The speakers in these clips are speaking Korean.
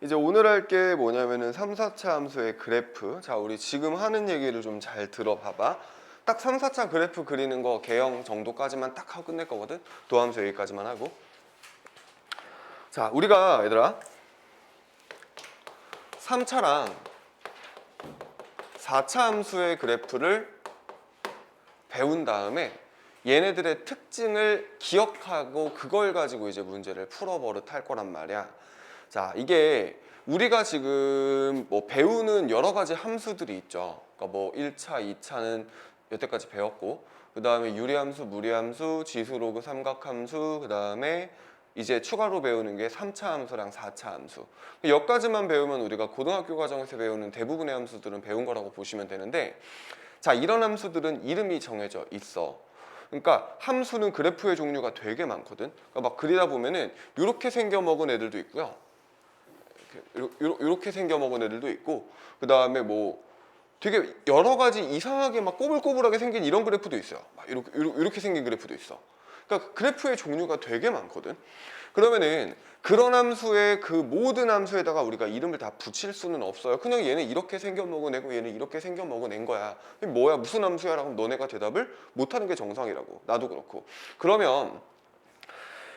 이제 오늘 할 게 뭐냐면은 3, 4차 함수의 그래프. 자, 우리 지금 하는 얘기를 좀 잘 들어봐봐. 딱 3, 4차 그래프 그리는 거 개형 정도까지만 딱 하고 끝낼 거거든. 도함수 여기까지만 하고. 자, 우리가 얘들아 3차랑 4차 함수의 그래프를 배운 다음에 얘네들의 특징을 기억하고 그걸 가지고 이제 문제를 풀어버릇할 거란 말이야. 자, 이게 우리가 지금 뭐 배우는 여러 가지 함수들이 있죠. 그러니까 뭐 1차, 2차는 여태까지 배웠고, 그 다음에 유리함수, 무리함수, 지수로그 삼각함수, 그 다음에 이제 추가로 배우는 게 3차 함수랑 4차 함수. 여기까지만 배우면 우리가 고등학교 과정에서 배우는 대부분의 함수들은 배운 거라고 보시면 되는데, 자, 이런 함수들은 이름이 정해져 있어. 그러니까 함수는 그래프의 종류가 되게 많거든. 그러니까 막 그리다 보면은 이렇게 생겨 먹은 애들도 있고요. 이렇게 생겨 먹은 애들도 있고, 그 다음에 뭐 되게 여러 가지 이상하게 막 꼬불꼬불하게 생긴 이런 그래프도 있어요. 막 이렇게 생긴 그래프도 있어. 그러니까 그래프의 종류가 되게 많거든. 그러면은 그런 함수의 그 모든 함수에다가 우리가 이름을 다 붙일 수는 없어요. 그냥 얘는 이렇게 생겨 먹은 애고 얘는 이렇게 생겨 먹은 애인 거야. 뭐야 무슨 함수야? 라고 너네가 대답을 못하는 게 정상이라고. 나도 그렇고. 그러면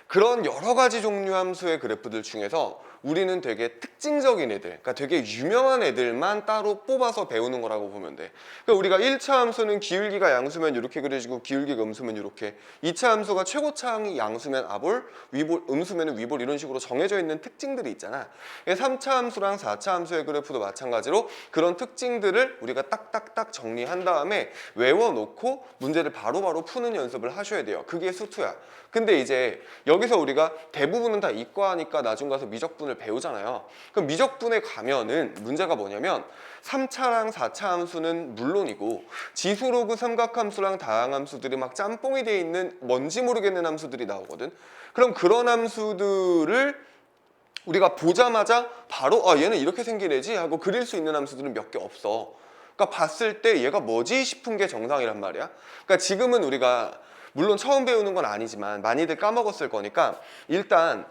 그런 여러 가지 종류 함수의 그래프들 중에서 우리는 되게 특징적인 애들, 그러니까 되게 유명한 애들만 따로 뽑아서 배우는 거라고 보면 돼. 그러니까 우리가 1차 함수는 기울기가 양수면 이렇게 그려지고 기울기가 음수면 이렇게, 2차 함수가 최고차항이 양수면 아볼, 위볼, 음수면 위볼 이런 식으로 정해져 있는 특징들이 있잖아. 3차 함수랑 4차 함수의 그래프도 마찬가지로 그런 특징들을 우리가 딱딱딱 정리한 다음에 외워놓고 문제를 바로바로 푸는 연습을 하셔야 돼요. 그게 수투야. 근데 이제 여기서 우리가 대부분은 다 이과하니까 나중 가서 미적분을 배우잖아요. 그럼 미적분에 가면은 문제가 뭐냐면 3차랑 4차 함수는 물론이고 지수로그 삼각함수랑 다항함수들이 막 짬뽕이 돼 있는 뭔지 모르겠는 함수들이 나오거든. 그럼 그런 함수들을 우리가 보자마자 바로 얘는 이렇게 생긴 애지 하고 그릴 수 있는 함수들은 몇 개 없어. 그러니까 봤을 때 얘가 뭐지 싶은 게 정상이란 말이야. 그러니까 지금은 우리가 물론 처음 배우는 건 아니지만 많이들 까먹었을 거니까 일단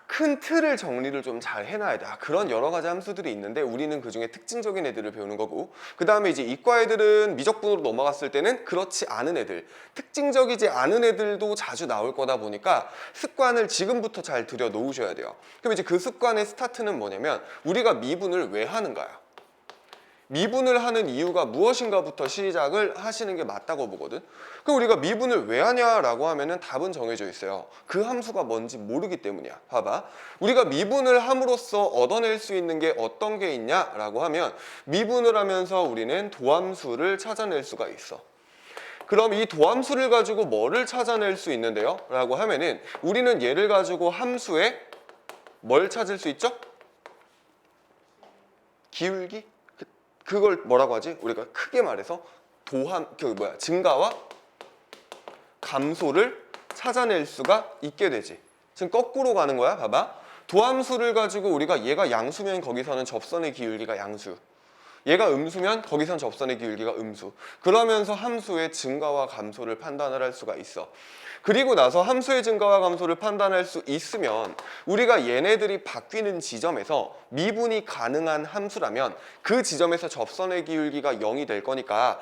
큰 틀을 정리를 좀 잘 해놔야 돼. 그런 여러 가지 함수들이 있는데 우리는 그중에 특징적인 애들을 배우는 거고, 그 다음에 이제 이과 애들은 미적분으로 넘어갔을 때는 그렇지 않은 애들, 특징적이지 않은 애들도 자주 나올 거다 보니까 습관을 지금부터 잘 들여 놓으셔야 돼요. 그럼 이제 그 습관의 스타트는 뭐냐면 우리가 미분을 왜 하는 거야? 미분을 하는 이유가 무엇인가부터 시작을 하시는 게 맞다고 보거든. 그럼 우리가 미분을 왜 하냐라고 하면은 답은 정해져 있어요. 그 함수가 뭔지 모르기 때문이야. 봐봐. 우리가 미분을 함으로써 얻어낼 수 있는 게 어떤 게 있냐라고 하면 미분을 하면서 우리는 도함수를 찾아낼 수가 있어. 그럼 이 도함수를 가지고 뭐를 찾아낼 수 있는데요? 라고 하면은 우리는 얘를 가지고 함수에 뭘 찾을 수 있죠? 기울기? 그걸 뭐라고 하지? 우리가 크게 말해서 증가와 감소를 찾아낼 수가 있게 되지. 지금 거꾸로 가는 거야. 봐봐. 도함수를 가지고 우리가 얘가 양수면 거기서는 접선의 기울기가 양수, 얘가 음수면 거기선 접선의 기울기가 음수. 그러면서 함수의 증가와 감소를 판단을 할 수가 있어. 그리고 나서 함수의 증가와 감소를 판단할 수 있으면 우리가 얘네들이 바뀌는 지점에서 미분이 가능한 함수라면 그 지점에서 접선의 기울기가 0이 될 거니까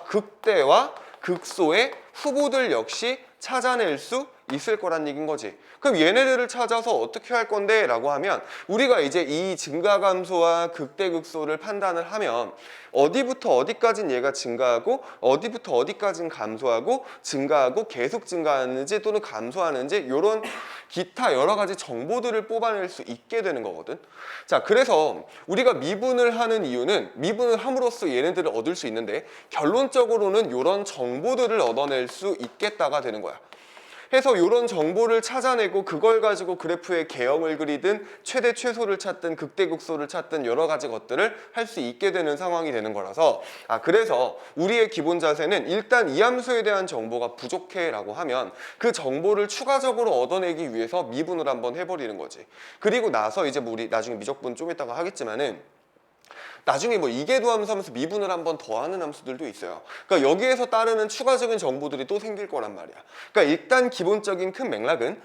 극대와 극소의 후보들 역시 찾아낼 수 있을 거란 얘기인 거지. 그럼 얘네들을 찾아서 어떻게 할 건데? 라고 하면 우리가 이제 이 증가감소와 극대극소를 판단을 하면 어디부터 어디까지는 얘가 증가하고 어디부터 어디까지는 감소하고 증가하고 계속 증가하는지 또는 감소하는지 이런 기타 여러 가지 정보들을 뽑아낼 수 있게 되는 거거든. 자, 그래서 우리가 미분을 하는 이유는 미분을 함으로써 얘네들을 얻을 수 있는데 결론적으로는 이런 정보들을 얻어낼 수 있겠다가 되는 거야. 해서 이런 정보를 찾아내고 그걸 가지고 그래프의 개형을 그리든 최대 최소를 찾든 극대극소를 찾든 여러 가지 것들을 할 수 있게 되는 상황이 되는 거라서 그래서 우리의 기본 자세는 일단 이 함수에 대한 정보가 부족해 라고 하면 그 정보를 추가적으로 얻어내기 위해서 미분을 한번 해버리는 거지. 그리고 나서 이제 우리 나중에 미적분 좀 이따가 하겠지만은 나중에 뭐 이계도함수 하면서 미분을 한 번 더 하는 함수들도 있어요. 그러니까 여기에서 따르는 추가적인 정보들이 또 생길 거란 말이야. 그러니까 일단 기본적인 큰 맥락은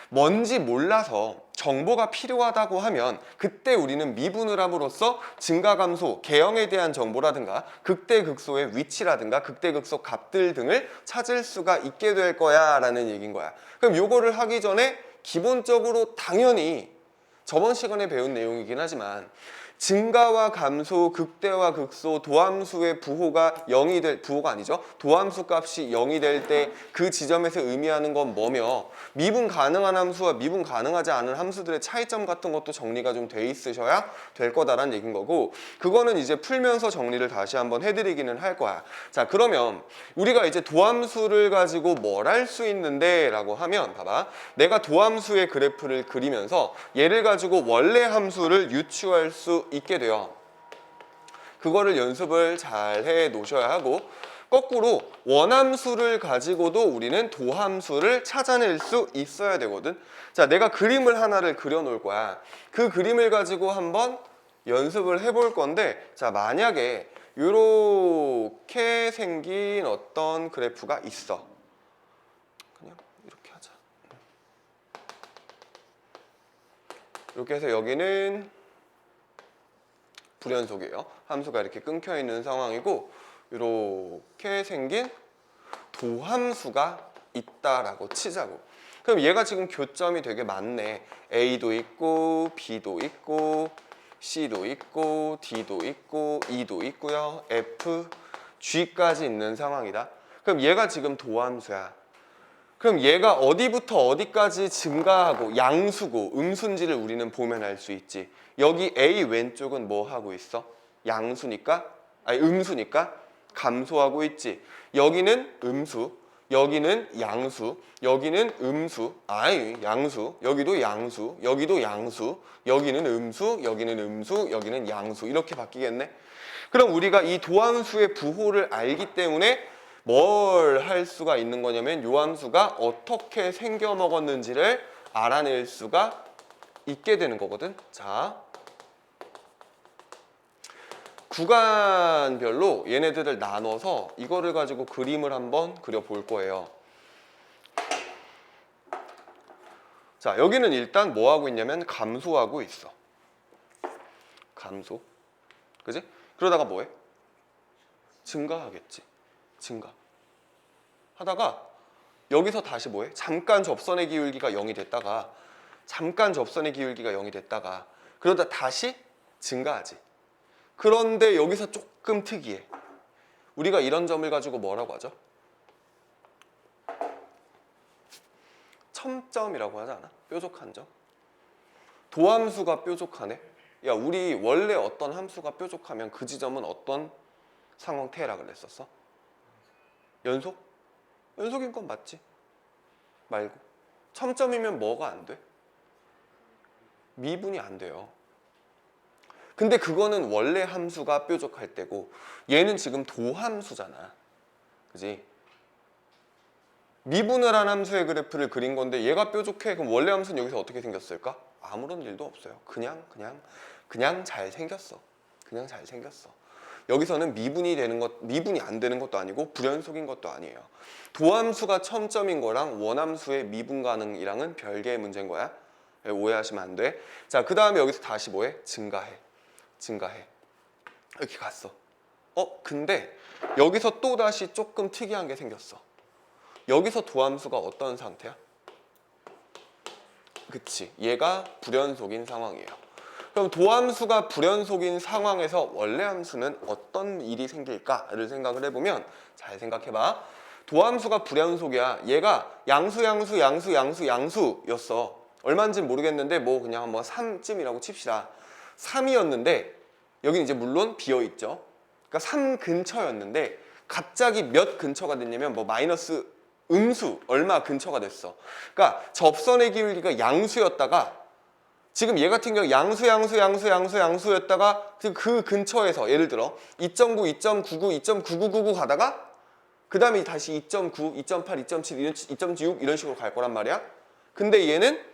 뭔지 몰라서 정보가 필요하다고 하면 그때 우리는 미분을 함으로써 증가감소, 개형에 대한 정보라든가 극대극소의 위치라든가 극대극소 값들 등을 찾을 수가 있게 될 거야 라는 얘기인 거야. 그럼 요거를 하기 전에 기본적으로 당연히 저번 시간에 배운 내용이긴 하지만 증가와 감소, 극대와 극소, 도함수의 부호가 0이 될, 부호가 아니죠. 도함수 값이 0이 될 때 그 지점에서 의미하는 건 뭐며 미분 가능한 함수와 미분 가능하지 않은 함수들의 차이점 같은 것도 정리가 좀 돼 있으셔야 될 거다라는 얘기인 거고, 그거는 이제 풀면서 정리를 다시 한번 해드리기는 할 거야. 자, 그러면 우리가 이제 도함수를 가지고 뭘 할 수 있는데 라고 하면 봐봐. 내가 도함수의 그래프를 그리면서 얘를 가지고 원래 함수를 유추할 수 있게 돼요. 그거를 연습을 잘 해 놓으셔야 하고, 거꾸로 원함수를 가지고도 우리는 도함수를 찾아낼 수 있어야 되거든. 자, 내가 그림을 하나를 그려 놓을 거야. 그 그림을 가지고 한번 연습을 해볼 건데, 자, 만약에 이렇게 생긴 어떤 그래프가 있어. 그냥 이렇게 하자. 이렇게 해서 여기는 불연속이에요. 함수가 이렇게 끊겨 있는 상황이고, 이렇게 생긴 도함수가 있다라고 치자고. 그럼 얘가 지금 교점이 되게 많네. A도 있고 B도 있고 C도 있고 D도 있고 E도 있고요. F, G까지 있는 상황이다. 그럼 얘가 지금 도함수야. 그럼 얘가 어디부터 어디까지 증가하고 양수고 음수인지를 우리는 보면 알 수 있지. 여기 A 왼쪽은 뭐 하고 있어? 양수니까? 아니 음수니까 감소하고 있지. 여기는 음수, 여기는 양수, 여기는 음수, 아니 양수, 여기도 양수, 여기도 양수, 여기는 음수, 여기는 음수, 여기는 양수, 이렇게 바뀌겠네. 그럼 우리가 이 도함수의 부호를 알기 때문에 뭘 할 수가 있는 거냐면 요 함수가 어떻게 생겨 먹었는지를 알아낼 수가 있게 되는 거거든. 자, 구간별로 얘네들을 나눠서 이거를 가지고 그림을 한번 그려 볼 거예요. 자, 여기는 일단 뭐 하고 있냐면 감소하고 있어. 감소. 그지? 그러다가 뭐해? 증가하겠지. 증가. 하다가 여기서 다시 뭐해? 잠깐 접선의 기울기가 0이 됐다가 잠깐 접선의 기울기가 0이 됐다가 그러다 다시 증가하지. 그런데 여기서 조금 특이해. 우리가 이런 점을 가지고 뭐라고 하죠? 첨점이라고 하지 않아? 뾰족한 점. 도함수가 뾰족하네. 야, 우리 원래 어떤 함수가 뾰족하면 그 지점은 어떤 상황태라 그랬었어? 연속? 연속인 건 맞지? 말고 첨점이면 뭐가 안 돼? 미분이 안 돼요. 근데 그거는 원래 함수가 뾰족할 때고 얘는 지금 도함수잖아. 그지? 미분을 한 함수의 그래프를 그린 건데 얘가 뾰족해. 그럼 원래 함수는 여기서 어떻게 생겼을까? 아무런 일도 없어요. 그냥 잘 생겼어. 그냥 잘 생겼어. 여기서는 미분이 되는 것, 미분이 안 되는 것도 아니고 불연속인 것도 아니에요. 도함수가 첨점인 거랑 원함수의 미분 가능이랑은 별개의 문제인 거야. 오해하시면 안 돼. 자, 그 다음에 여기서 다시 뭐해? 증가해. 이렇게 갔어. 근데 여기서 또 다시 조금 특이한 게 생겼어. 여기서 도함수가 어떤 상태야? 그치, 얘가 불연속인 상황이에요. 그럼 도함수가 불연속인 상황에서 원래 함수는 어떤 일이 생길까를 생각을 해보면, 잘 생각해봐. 도함수가 불연속이야. 얘가 양수였어. 얼마인지 모르겠는데 뭐 그냥 한번 3쯤이라고 칩시다. 3이었는데 여기는 이제 물론 비어있죠. 그러니까 3 근처였는데 갑자기 몇 근처가 됐냐면 뭐 마이너스 음수 얼마 근처가 됐어. 그러니까 접선의 기울기가 양수였다가 지금 얘 같은 경우 양수였다가 그 근처에서 예를 들어 2.9, 2.99, 2.9999 가다가 그 다음에 다시 2.9, 2.8, 2.7, 2.6 이런 식으로 갈 거란 말이야. 근데 얘는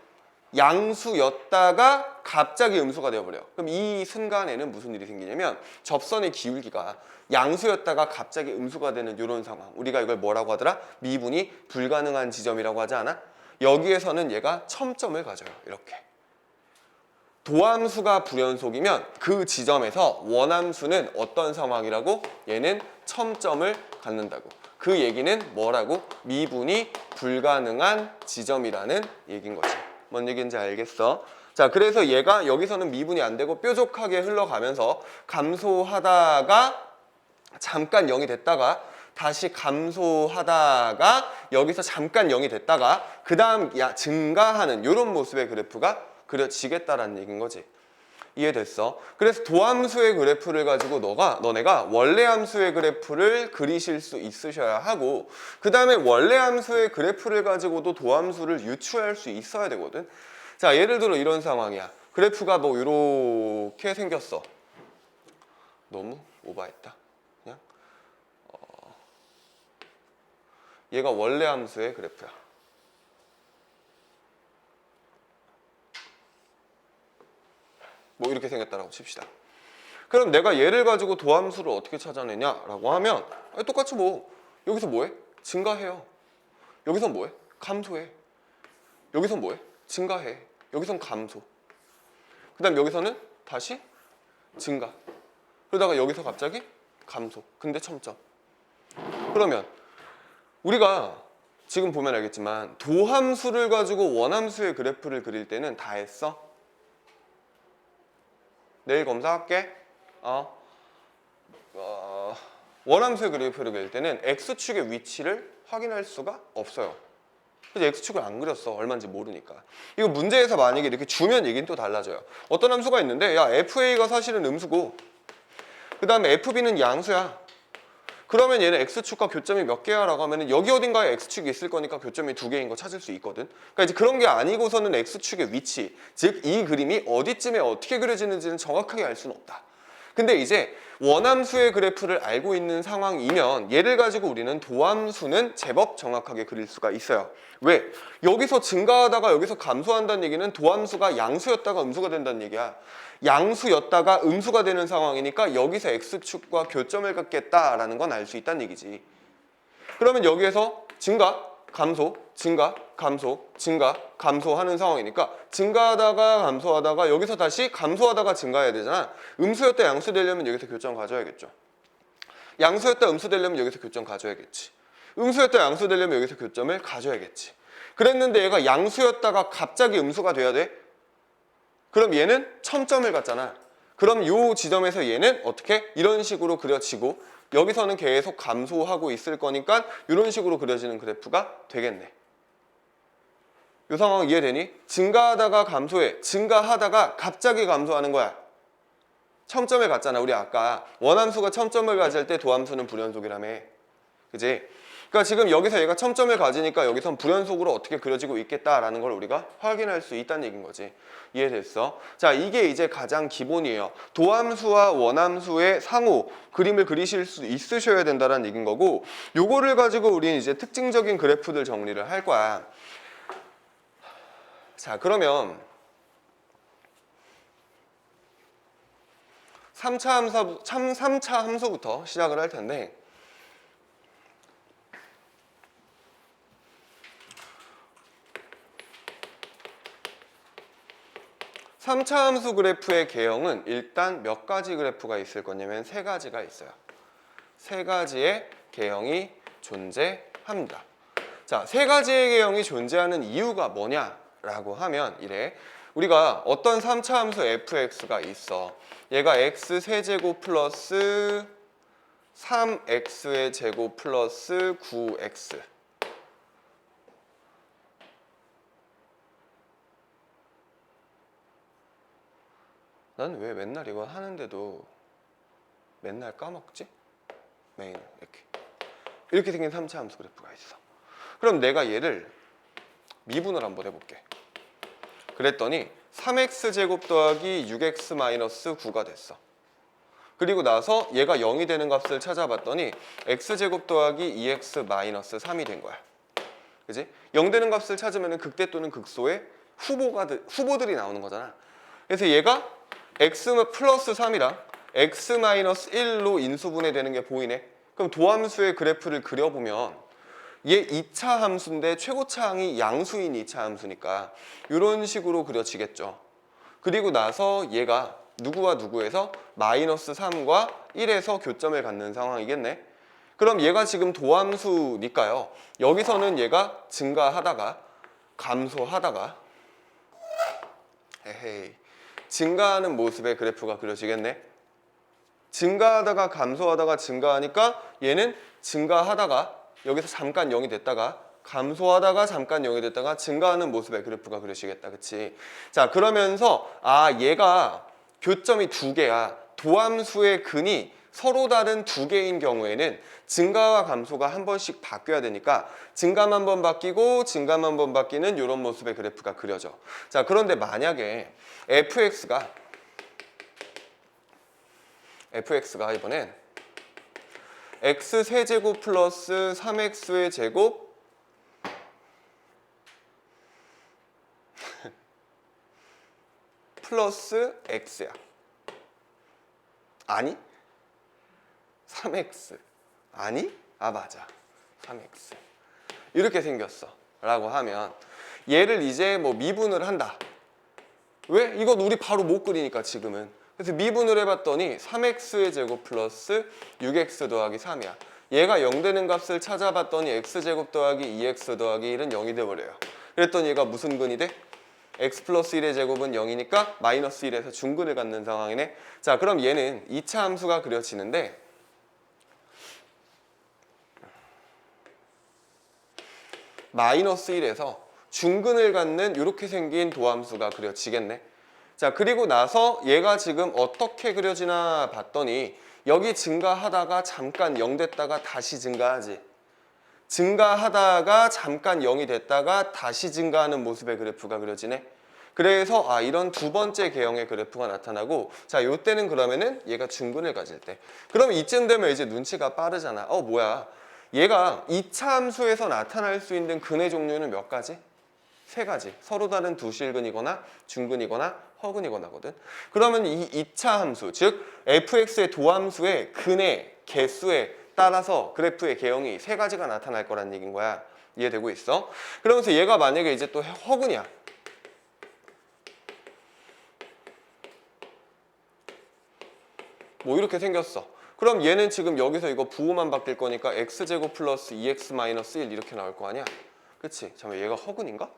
양수였다가 갑자기 음수가 되어버려. 그럼 이 순간에는 무슨 일이 생기냐면 접선의 기울기가 양수였다가 갑자기 음수가 되는 이런 상황. 우리가 이걸 뭐라고 하더라? 미분이 불가능한 지점이라고 하지 않아? 여기에서는 얘가 첨점을 가져요. 이렇게. 도함수가 불연속이면 그 지점에서 원함수는 어떤 상황이라고? 얘는 첨점을 갖는다고. 그 얘기는 뭐라고? 미분이 불가능한 지점이라는 얘기인 거지. 뭔 얘기인지 알겠어? 자, 그래서 얘가 여기서는 미분이 안 되고 뾰족하게 흘러가면서 감소하다가 잠깐 0이 됐다가 다시 감소하다가 여기서 잠깐 0이 됐다가 그 다음 증가하는 이런 모습의 그래프가 그려지겠다라는 얘기인 거지. 이해됐어? 그래서 도함수의 그래프를 가지고 너네가 원래 함수의 그래프를 그리실 수 있으셔야 하고 그 다음에 원래 함수의 그래프를 가지고도 도함수를 유추할 수 있어야 되거든. 자, 예를 들어 이런 상황이야. 그래프가 뭐 이렇게 생겼어. 너무 오버했다. 그냥 얘가 원래 함수의 그래프야. 뭐 이렇게 생겼다라고 칩시다. 그럼 내가 얘를 가지고 도함수를 어떻게 찾아내냐라고 하면 똑같이 뭐 여기서 뭐해? 증가해요. 여기선 뭐해? 감소해. 여기선 뭐해? 증가해. 여기선 감소. 그 다음 여기서는 다시 증가. 그러다가 여기서 갑자기 감소. 근데 첨점. 그러면 우리가 지금 보면 알겠지만 도함수를 가지고 원함수의 그래프를 그릴 때는 다 했어? 내일 검사할게. 원함수의 그래프를 그릴 때는 X축의 위치를 확인할 수가 없어요. 그래서 X축을 안 그렸어. 얼마인지 모르니까. 이거 문제에서 만약에 이렇게 주면 얘기는 또 달라져요. 어떤 함수가 있는데 야 FA가 사실은 음수고 그 다음에 FB는 양수야. 그러면 얘는 X축과 교점이 몇 개야? 라고 하면 여기 어딘가에 X축이 있을 거니까 교점이 2개인 거 찾을 수 있거든. 그러니까 이제 그런 게 아니고서는 X축의 위치, 즉 이 그림이 어디쯤에 어떻게 그려지는지는 정확하게 알 수는 없다. 근데 이제 원함수의 그래프를 알고 있는 상황이면 얘를 가지고 우리는 도함수는 제법 정확하게 그릴 수가 있어요. 왜? 여기서 증가하다가 여기서 감소한다는 얘기는 도함수가 양수였다가 음수가 된다는 얘기야. 양수였다가 음수가 되는 상황이니까 여기서 X축과 교점을 갖겠다라는 건 알 수 있다는 얘기지. 그러면 여기에서 증가, 감소, 증가, 감소, 증가, 감소하는 상황이니까 증가하다가 감소하다가 여기서 다시 감소하다가 증가해야 되잖아. 음수였다 양수 되려면 여기서 교점 가져야겠죠. 양수였다 음수 되려면 여기서 교점 가져야겠지. 음수였다 양수 되려면 여기서 교점을 가져야겠지. 그랬는데 얘가 양수였다가 갑자기 음수가 돼야 돼? 그럼 얘는 첨점을 갖잖아. 그럼 이 지점에서 얘는 어떻게? 이런 식으로 그려지고 여기서는 계속 감소하고 있을 거니까 이런 식으로 그려지는 그래프가 되겠네. 이 상황 이해되니? 증가하다가 감소해. 증가하다가 갑자기 감소하는 거야. 첨점을 갖잖아. 우리 아까 원함수가 첨점을 가질 때 도함수는 불연속이라며. 그지? 그러니까 지금 여기서 얘가 첨점을 가지니까 여기선 불연속으로 어떻게 그려지고 있겠다라는 걸 우리가 확인할 수 있다는 얘기인 거지. 이해됐어? 자, 이게 이제 가장 기본이에요. 도함수와 원함수의 상호 그림을 그리실 수 있으셔야 된다는 얘기인 거고 요거를 가지고 우리는 이제 특징적인 그래프들 정리를 할 거야. 자, 그러면 3차 함수부터 시작을 할 텐데 3차 함수 그래프의 개형은 일단 몇 가지 그래프가 있을 거냐면 3가지가 있어요. 3가지의 개형이 존재합니다. 자, 3가지의 개형이 존재하는 이유가 뭐냐라고 하면 이래. 우리가 어떤 3차 함수 fx가 있어. 얘가 x 세제곱 플러스 3x의 제곱 플러스 9x 난 왜 맨날 이거 하는데도 맨날 까먹지? 메인 이렇게 생긴 3차 함수 그래프가 있어. 그럼 내가 얘를 미분을 한번 해볼게. 그랬더니 3x제곱 더하기 6x 마이너스 9가 됐어. 그리고 나서 얘가 0이 되는 값을 찾아봤더니 x제곱 더하기 2x 마이너스 3이 된 거야. 그지? 0 되는 값을 찾으면 극대 또는 극소의 후보들이 나오는 거잖아. 그래서 얘가 x 플러스 3이랑 x 마이너스 1로 인수분해 되는 게 보이네. 그럼 도함수의 그래프를 그려보면 얘 2차 함수인데 최고차항이 양수인 2차 함수니까 이런 식으로 그려지겠죠. 그리고 나서 얘가 누구와 누구에서 마이너스 3과 1에서 교점을 갖는 상황이겠네. 그럼 얘가 지금 도함수니까요. 여기서는 얘가 증가하다가 감소하다가 증가하는 모습의 그래프가 그려지겠네. 증가하다가 감소하다가 증가하니까 얘는 증가하다가 여기서 잠깐 0이 됐다가 감소하다가 잠깐 0이 됐다가 증가하는 모습의 그래프가 그려지겠다. 그치? 자, 그러면서 얘가 교점이 두 개야. 도함수의 근이 서로 다른 두 개인 경우에는 증가와 감소가 한 번씩 바뀌어야 되니까 증감 한 번 바뀌고 증감 한 번 바뀌는 이런 모습의 그래프가 그려져. 자, 그런데 만약에 fx가 이번엔 x 세제곱 플러스 3x의 제곱 플러스 x야. 아니? 3x. 아니? 맞아. 3x. 이렇게 생겼어. 라고 하면 얘를 이제 뭐 미분을 한다. 왜? 이건 우리 바로 못 그리니까 지금은. 그래서 미분을 해봤더니 3x의 제곱 플러스 6x 더하기 3이야. 얘가 0 되는 값을 찾아봤더니 x제곱 더하기 2x 더하기 1은 0이 돼버려요. 그랬더니 얘가 무슨 근이 돼? x 플러스 1의 제곱은 0이니까 마이너스 1에서 중근을 갖는 상황이네. 자, 그럼 얘는 2차 함수가 그려지는데 마이너스 1에서 중근을 갖는 이렇게 생긴 도함수가 그려지겠네. 자, 그리고 나서 얘가 지금 어떻게 그려지나 봤더니 여기 증가하다가 잠깐 0 됐다가 다시 증가하지. 증가하다가 잠깐 0이 됐다가 다시 증가하는 모습의 그래프가 그려지네. 그래서 이런 두 번째 개형의 그래프가 나타나고, 자, 요때는 그러면은 얘가 중근을 가질 때. 그럼 이쯤 되면 이제 눈치가 빠르잖아. 뭐야. 얘가 2차 함수에서 나타날 수 있는 근의 종류는 몇 가지? 세 가지. 서로 다른 두 실근이거나 중근이거나 허근이거나거든. 그러면 이 2차 함수, 즉 fx의 도함수의 근의 개수에 따라서 그래프의 개형이 세 가지가 나타날 거란 얘기인 거야. 이해되고 있어? 그러면서 얘가 만약에 이제 또 허근이야. 뭐 이렇게 생겼어. 그럼 얘는 지금 여기서 이거 부호만 바뀔 거니까 x제곱 플러스 2x 마이너스 1 이렇게 나올 거 아니야? 그치? 잠깐만, 얘가 허근인가?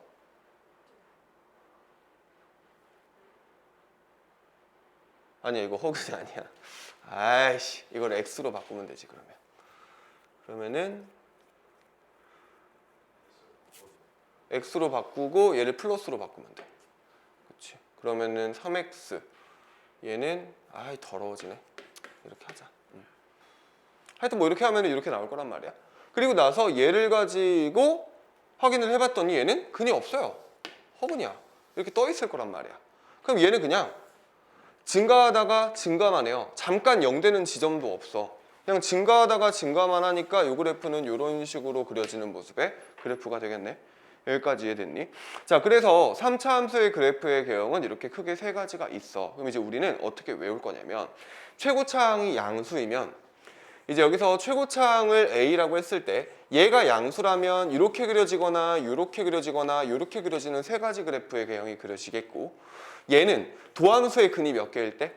아니야, 이거 허근이 아니야. 아이씨, 이걸 x로 바꾸면 되지. 그러면은 x로 바꾸고 얘를 플러스로 바꾸면 돼. 그치? 그러면은 3x 얘는 더러워지네. 이렇게 하자. 하여튼 뭐 이렇게 하면 이렇게 나올 거란 말이야. 그리고 나서 얘를 가지고 확인을 해봤더니 얘는 근이 없어요. 허근이야. 이렇게 떠 있을 거란 말이야. 그럼 얘는 그냥 증가하다가 증가만 해요. 잠깐 0 되는 지점도 없어. 그냥 증가하다가 증가만 하니까 이 그래프는 이런 식으로 그려지는 모습의 그래프가 되겠네. 여기까지 이해됐니? 자, 그래서 3차 함수의 그래프의 개형은 이렇게 크게 세 가지가 있어. 그럼 이제 우리는 어떻게 외울 거냐면, 최고차항이 양수이면 이제 여기서 최고차항을 A라고 했을 때 얘가 양수라면 이렇게 그려지거나 이렇게 그려지거나 이렇게 그려지는 세 가지 그래프의 개형이 그려지겠고, 얘는 도함수의 근이 몇 개일 때?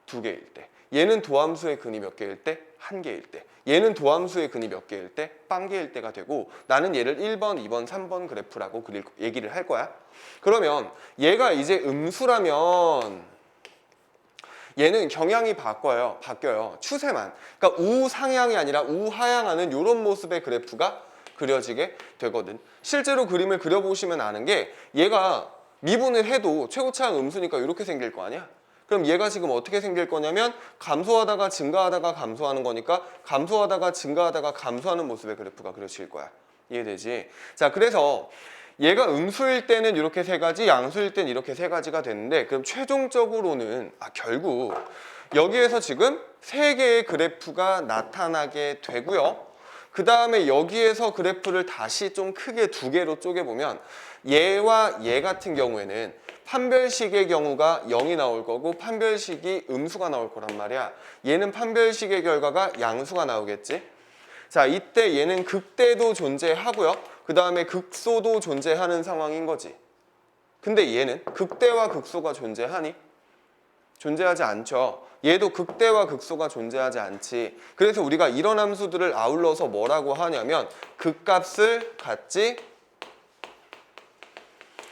두 개일 때. 얘는 도함수의 근이 몇 개일 때? 한 개일 때. 얘는 도함수의 근이 몇 개일 때? 빵 개일 때가 되고, 나는 얘를 1번, 2번, 3번 그래프라고 얘기를 할 거야. 그러면 얘가 이제 음수라면 얘는 경향이 바뀌어요. 추세만. 그러니까 우상향이 아니라 우하향하는 이런 모습의 그래프가 그려지게 되거든. 실제로 그림을 그려보시면 아는 게, 얘가 미분을 해도 최고차항 음수니까 이렇게 생길 거 아니야? 그럼 얘가 지금 어떻게 생길 거냐면 감소하다가 증가하다가 감소하는 거니까 감소하다가 증가하다가 감소하는 모습의 그래프가 그려질 거야. 이해되지? 자, 그래서 얘가 음수일 때는 이렇게 세 가지, 양수일 때는 이렇게 세 가지가 되는데, 그럼 최종적으로는 결국 여기에서 지금 세 개의 그래프가 나타나게 되고요. 그 다음에 여기에서 그래프를 다시 좀 크게 두 개로 쪼개보면 얘와 얘 같은 경우에는 판별식의 경우가 0이 나올 거고 판별식이 음수가 나올 거란 말이야. 얘는 판별식의 결과가 양수가 나오겠지. 자, 이때 얘는 극대도 존재하고요. 그 다음에 극소도 존재하는 상황인 거지. 근데 얘는 극대와 극소가 존재하니? 존재하지 않죠. 얘도 극대와 극소가 존재하지 않지. 그래서 우리가 이런 함수들을 아울러서 뭐라고 하냐면 극값을 갖지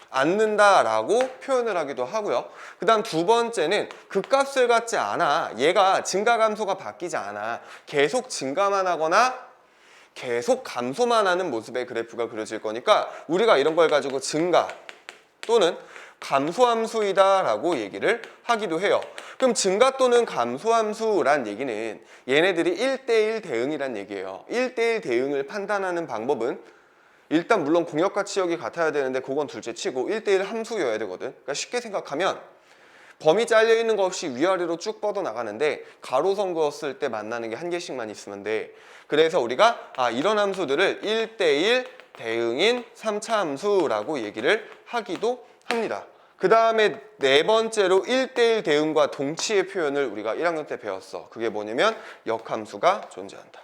않는다라고 표현을 하기도 하고요. 그 다음 두 번째는 극값을 갖지 않아. 얘가 증가감소가 바뀌지 않아. 계속 증가만 하거나 계속 감소만 하는 모습의 그래프가 그려질 거니까 우리가 이런 걸 가지고 증가 또는 감소함수이다라고 얘기를 하기도 해요. 그럼 증가 또는 감소함수란 얘기는 얘네들이 1대1 대응이란 얘기예요. 1대1 대응을 판단하는 방법은 일단 물론 공역과 치역이 같아야 되는데 그건 둘째 치고 1대1 함수여야 되거든. 그러니까 쉽게 생각하면 범위 잘려있는 거 없이 위아래로 쭉 뻗어나가는데 가로선 그었을 때 만나는 게 한 개씩만 있으면 돼. 그래서 우리가 이런 함수들을 1대1 대응인 3차 함수라고 얘기를 하기도 합니다. 그 다음에 네 번째로 1대1 대응과 동치의 표현을 우리가 1학년 때 배웠어. 그게 뭐냐면 역함수가 존재한다.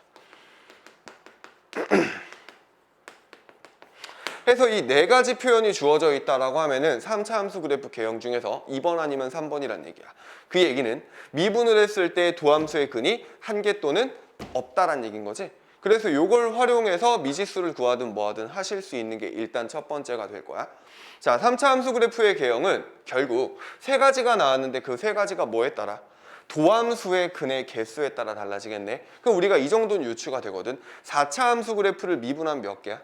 그래서 이 네 가지 표현이 주어져 있다라고 하면은 3차 함수 그래프 개형 중에서 2번 아니면 3번이란 얘기야. 그 얘기는 미분을 했을 때 두 함수의 근이 한 개 또는 없다란 얘기인 거지. 그래서 이걸 활용해서 미지수를 구하든 뭐하든 하실 수 있는 게 일단 첫 번째가 될 거야. 자, 3차 함수 그래프의 개형은 결국 세 가지가 나왔는데 그 세 가지가 뭐에 따라? 도함수의 근의 개수에 따라 달라지겠네. 그럼 우리가 이 정도는 유추가 되거든. 4차 함수 그래프를 미분하면 몇 개야?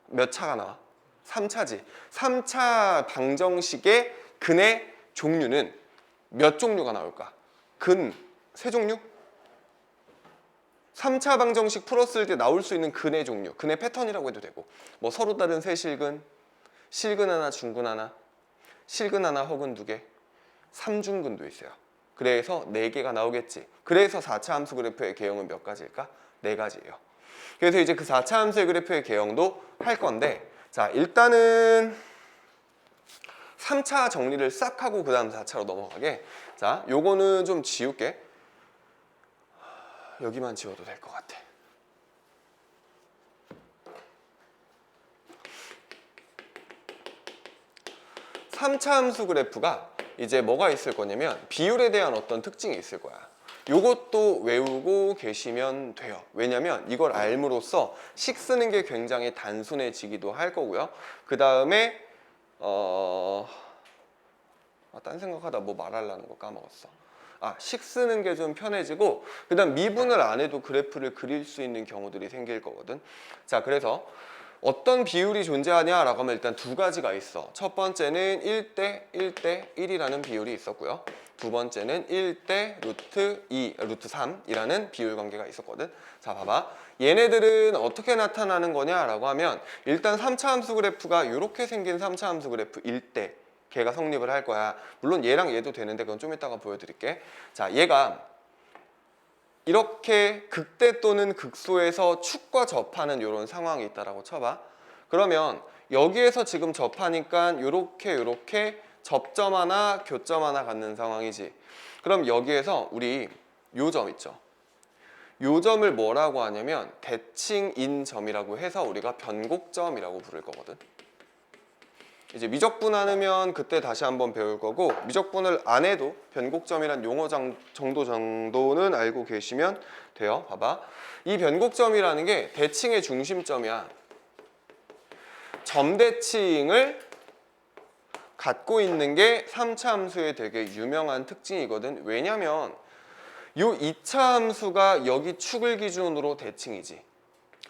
몇 차가 나와? 3차지. 3차 방정식의 근의 종류는 몇 종류가 나올까? 근, 세 종류? 3차 방정식 풀었을 때 나올 수 있는 근의 종류, 근의 패턴이라고 해도 되고 뭐 서로 다른 세실근, 실근 하나, 중근 하나, 실근 하나 혹은 두 개, 삼중근도 있어요. 그래서 4개가 나오겠지. 그래서 4차 함수 그래프의 개형은 몇 가지일까? 4가지예요. 그래서 이제 그 4차 함수의 그래프의 개형도 할 건데 자, 일단은 3차 정리를 싹 하고 그 다음 4차로 넘어가게. 자, 요거는 좀 지울게. 여기만 지워도 될 것 같아. (3차) 함수 그래프가 이제 뭐가 있을 거냐면 비율에 대한 어떤 특징이 있을 거야. 요것도 외우고 계시면 돼요. 왜냐면 이걸 알므로써 식 쓰는 게 굉장히 단순해지기도 할 거고요. 그 다음에 딴 생각하다 뭐 말하려는 거 까먹었어. 식 쓰는 게 좀 편해지고 그 다음 미분을 안 해도 그래프를 그릴 수 있는 경우들이 생길 거거든. 자, 그래서 어떤 비율이 존재하냐라고 하면 일단 두 가지가 있어. 첫 번째는 1대 1대 1이라는 비율이 있었고요. 두 번째는 1대 루트 2, 루트 3이라는 비율 관계가 있었거든. 자, 봐봐. 얘네들은 어떻게 나타나는 거냐라고 하면 일단 3차 함수 그래프가 이렇게 생긴 3차 함수 그래프 1대 걔가 성립을 할 거야. 물론 얘랑 얘도 되는데 그건 좀 이따가 보여드릴게. 자, 얘가 이렇게 극대 또는 극소에서 축과 접하는 이런 상황이 있다라고 쳐봐. 그러면 여기에서 지금 접하니까 요렇게 접점 하나, 교점 하나 갖는 상황이지. 그럼 여기에서 우리 요 점 있죠. 요 점을 뭐라고 하냐면 대칭인 점이라고 해서 우리가 변곡점이라고 부를 거거든. 이제 미적분하면 그때 다시 한번 배울 거고 미적분을 안 해도 변곡점이란 용어 정도는 알고 계시면 돼요. 봐봐. 이 변곡점이라는 게 대칭의 중심점이야. 점대칭을 갖고 있는 게 3차 함수의 되게 유명한 특징이거든. 왜냐면 요 2차 함수가 여기 축을 기준으로 대칭이지.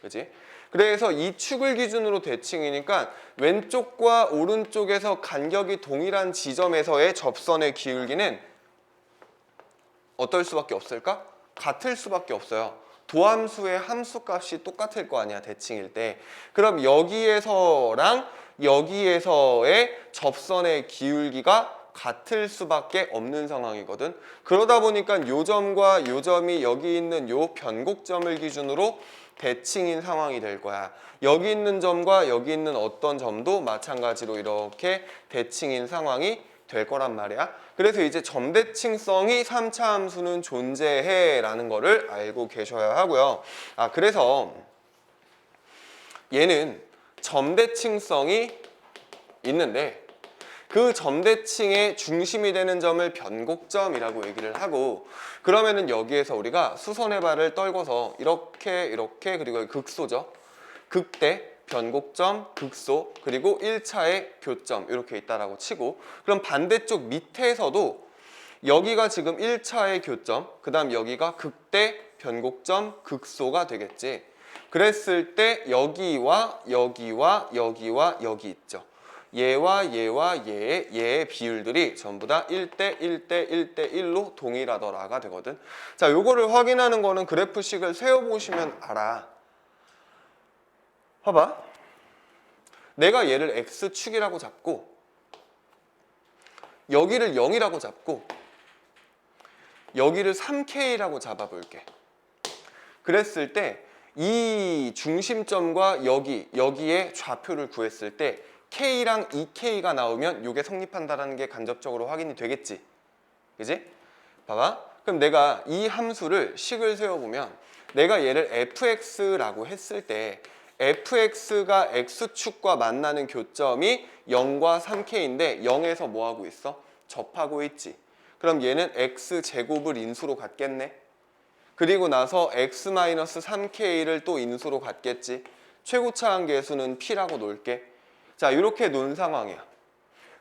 그치? 그래서 이 축을 기준으로 대칭이니까 왼쪽과 오른쪽에서 간격이 동일한 지점에서의 접선의 기울기는 어떨 수밖에 없을까? 같을 수밖에 없어요. 도함수의 함수값이 똑같을 거 아니야, 대칭일 때. 그럼 여기에서랑 여기에서의 접선의 기울기가 같을 수밖에 없는 상황이거든. 그러다 보니까 요 점과 요 점이 여기 있는 요 변곡점을 기준으로 대칭인 상황이 될 거야. 여기 있는 점과 여기 있는 어떤 점도 마찬가지로 이렇게 대칭인 상황이 될 거란 말이야. 그래서 이제 점대칭성이 3차 함수는 존재해 라는 거를 알고 계셔야 하고요. 그래서 얘는 점대칭성이 있는데 그 점대칭의 중심이 되는 점을 변곡점이라고 얘기를 하고, 그러면은 여기에서 우리가 수선의 발을 떨궈서 이렇게 그리고 극소죠. 극대, 변곡점, 극소, 그리고 1차의 교점 이렇게 있다라고 치고, 그럼 반대쪽 밑에서도 여기가 지금 1차의 교점, 그 다음 여기가 극대, 변곡점, 극소가 되겠지. 그랬을 때 여기와 여기와 여기와 여기 있죠. 얘와 얘의 비율들이 전부 다 1대 1대 1대 1로 동일하더라가 되거든. 자, 요거를 확인하는 거는 그래프식을 세워보시면 알아. 봐봐. 내가 얘를 X축이라고 잡고 여기를 0이라고 잡고 여기를 3K라고 잡아볼게. 그랬을 때 이 중심점과 여기에 좌표를 구했을 때 K랑 2K가 나오면 이게 성립한다는 게 간접적으로 확인이 되겠지. 그지? 봐봐. 그럼 내가 이 함수를 식을 세워보면 내가 얘를 fx라고 했을 때 fx가 x축과 만나는 교점이 0과 3k인데 0에서 뭐하고 있어? 접하고 있지. 그럼 얘는 x제곱을 인수로 갖겠네. 그리고 나서 x-3k를 또 인수로 갖겠지. 최고차항 계수는 p라고 놓을게. 자, 이렇게 놓은 상황이야.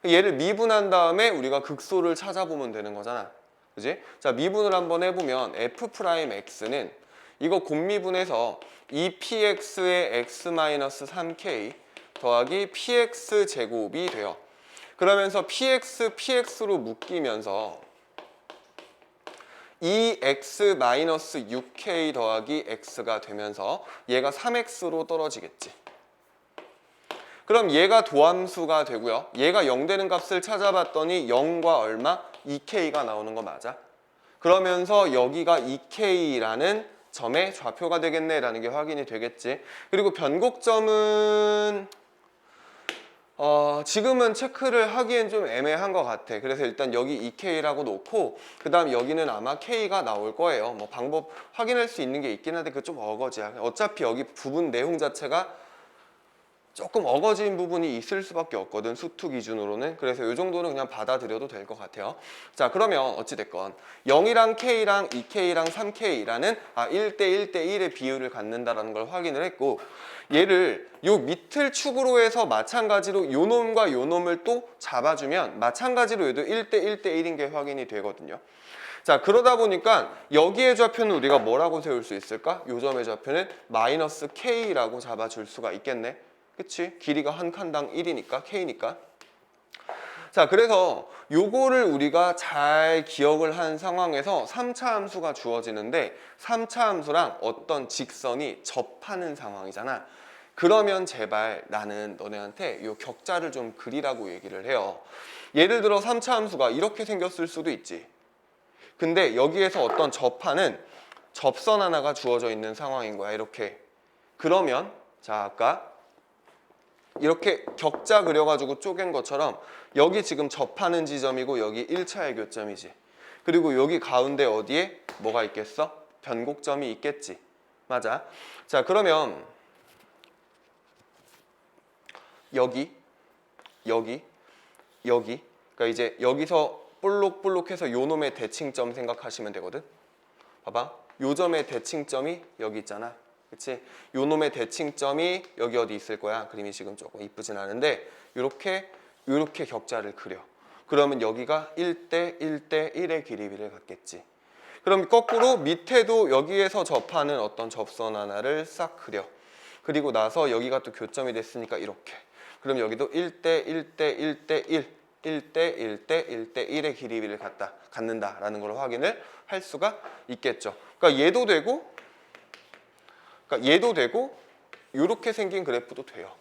얘를 미분한 다음에 우리가 극소를 찾아보면 되는 거잖아. 그지? 자, 미분을 한번 해보면 f'x는 이거 곱미분해서 2px의 x-3k 더하기 px 제곱이 돼요. 그러면서 px로 묶이면서 2x-6k 더하기 x가 되면서 얘가 3x로 떨어지겠지. 그럼 얘가 도함수가 되고요. 얘가 0 되는 값을 찾아봤더니 0과 얼마? 2k가 나오는 거 맞아? 그러면서 여기가 2k라는 점의 좌표가 되겠네 라는 게 확인이 되겠지. 그리고 변곡점은 지금은 체크를 하기엔 좀 애매한 것 같아. 그래서 일단 여기 2K라고 놓고 그 다음 여기는 아마 K가 나올 거예요. 뭐 방법 확인할 수 있는 게 있긴 한데 그거 좀 어거지야. 어차피 여기 부분 내용 자체가 조금 어거진 부분이 있을 수밖에 없거든, 수투 기준으로는. 그래서 이 정도는 그냥 받아들여도 될 것 같아요. 자, 그러면 어찌됐건 0이랑 K랑 2K랑 3K라는 1대 1대 1의 비율을 갖는다라는 걸 확인을 했고, 얘를 요 밑을 축으로 해서 마찬가지로 요 놈과 요 놈을 또 잡아주면 마찬가지로 얘도 1대 1대 1인 게 확인이 되거든요. 자, 그러다 보니까 여기의 좌표는 우리가 뭐라고 세울 수 있을까? 요 점의 좌표는 마이너스 K라고 잡아줄 수가 있겠네. 그치? 길이가 한 칸당 1이니까 K니까. 자, 그래서 요거를 우리가 잘 기억을 한 상황에서 3차 함수가 주어지는데 3차 함수랑 어떤 직선이 접하는 상황이잖아. 그러면 제발 나는 너네한테 요 격자를 좀 그리라고 얘기를 해요. 예를 들어 3차 함수가 이렇게 생겼을 수도 있지. 근데 여기에서 어떤 접하는 접선 하나가 주어져 있는 상황인 거야. 이렇게. 그러면 자, 아까 이렇게 격자 그려가지고 쪼갠 것처럼 여기 지금 접하는 지점이고 여기 1차의 교점이지. 그리고 여기 가운데 어디에 뭐가 있겠어? 변곡점이 있겠지. 맞아. 자, 그러면 여기 그러니까 이제 여기서 볼록볼록해서 요 놈의 대칭점 생각하시면 되거든. 봐봐. 요 점의 대칭점이 여기 있잖아. 그치? 요 놈의 대칭점이 여기 어디 있을 거야. 그림이 지금 조금 이쁘진 않은데 요렇게 격자를 그려. 그러면 여기가 1대 1대 1의 길이를 갖겠지. 그럼 거꾸로 밑에도 여기에서 접하는 어떤 접선 하나를 싹 그려. 그리고 나서 여기가 또 교점이 됐으니까 이렇게. 그럼 여기도 1대 1대 1대 1대 1대 1대 1의 길이를 갖는다라는 걸 확인을 할 수가 있겠죠. 그러니까 얘도 되고 이렇게 생긴 그래프도 돼요.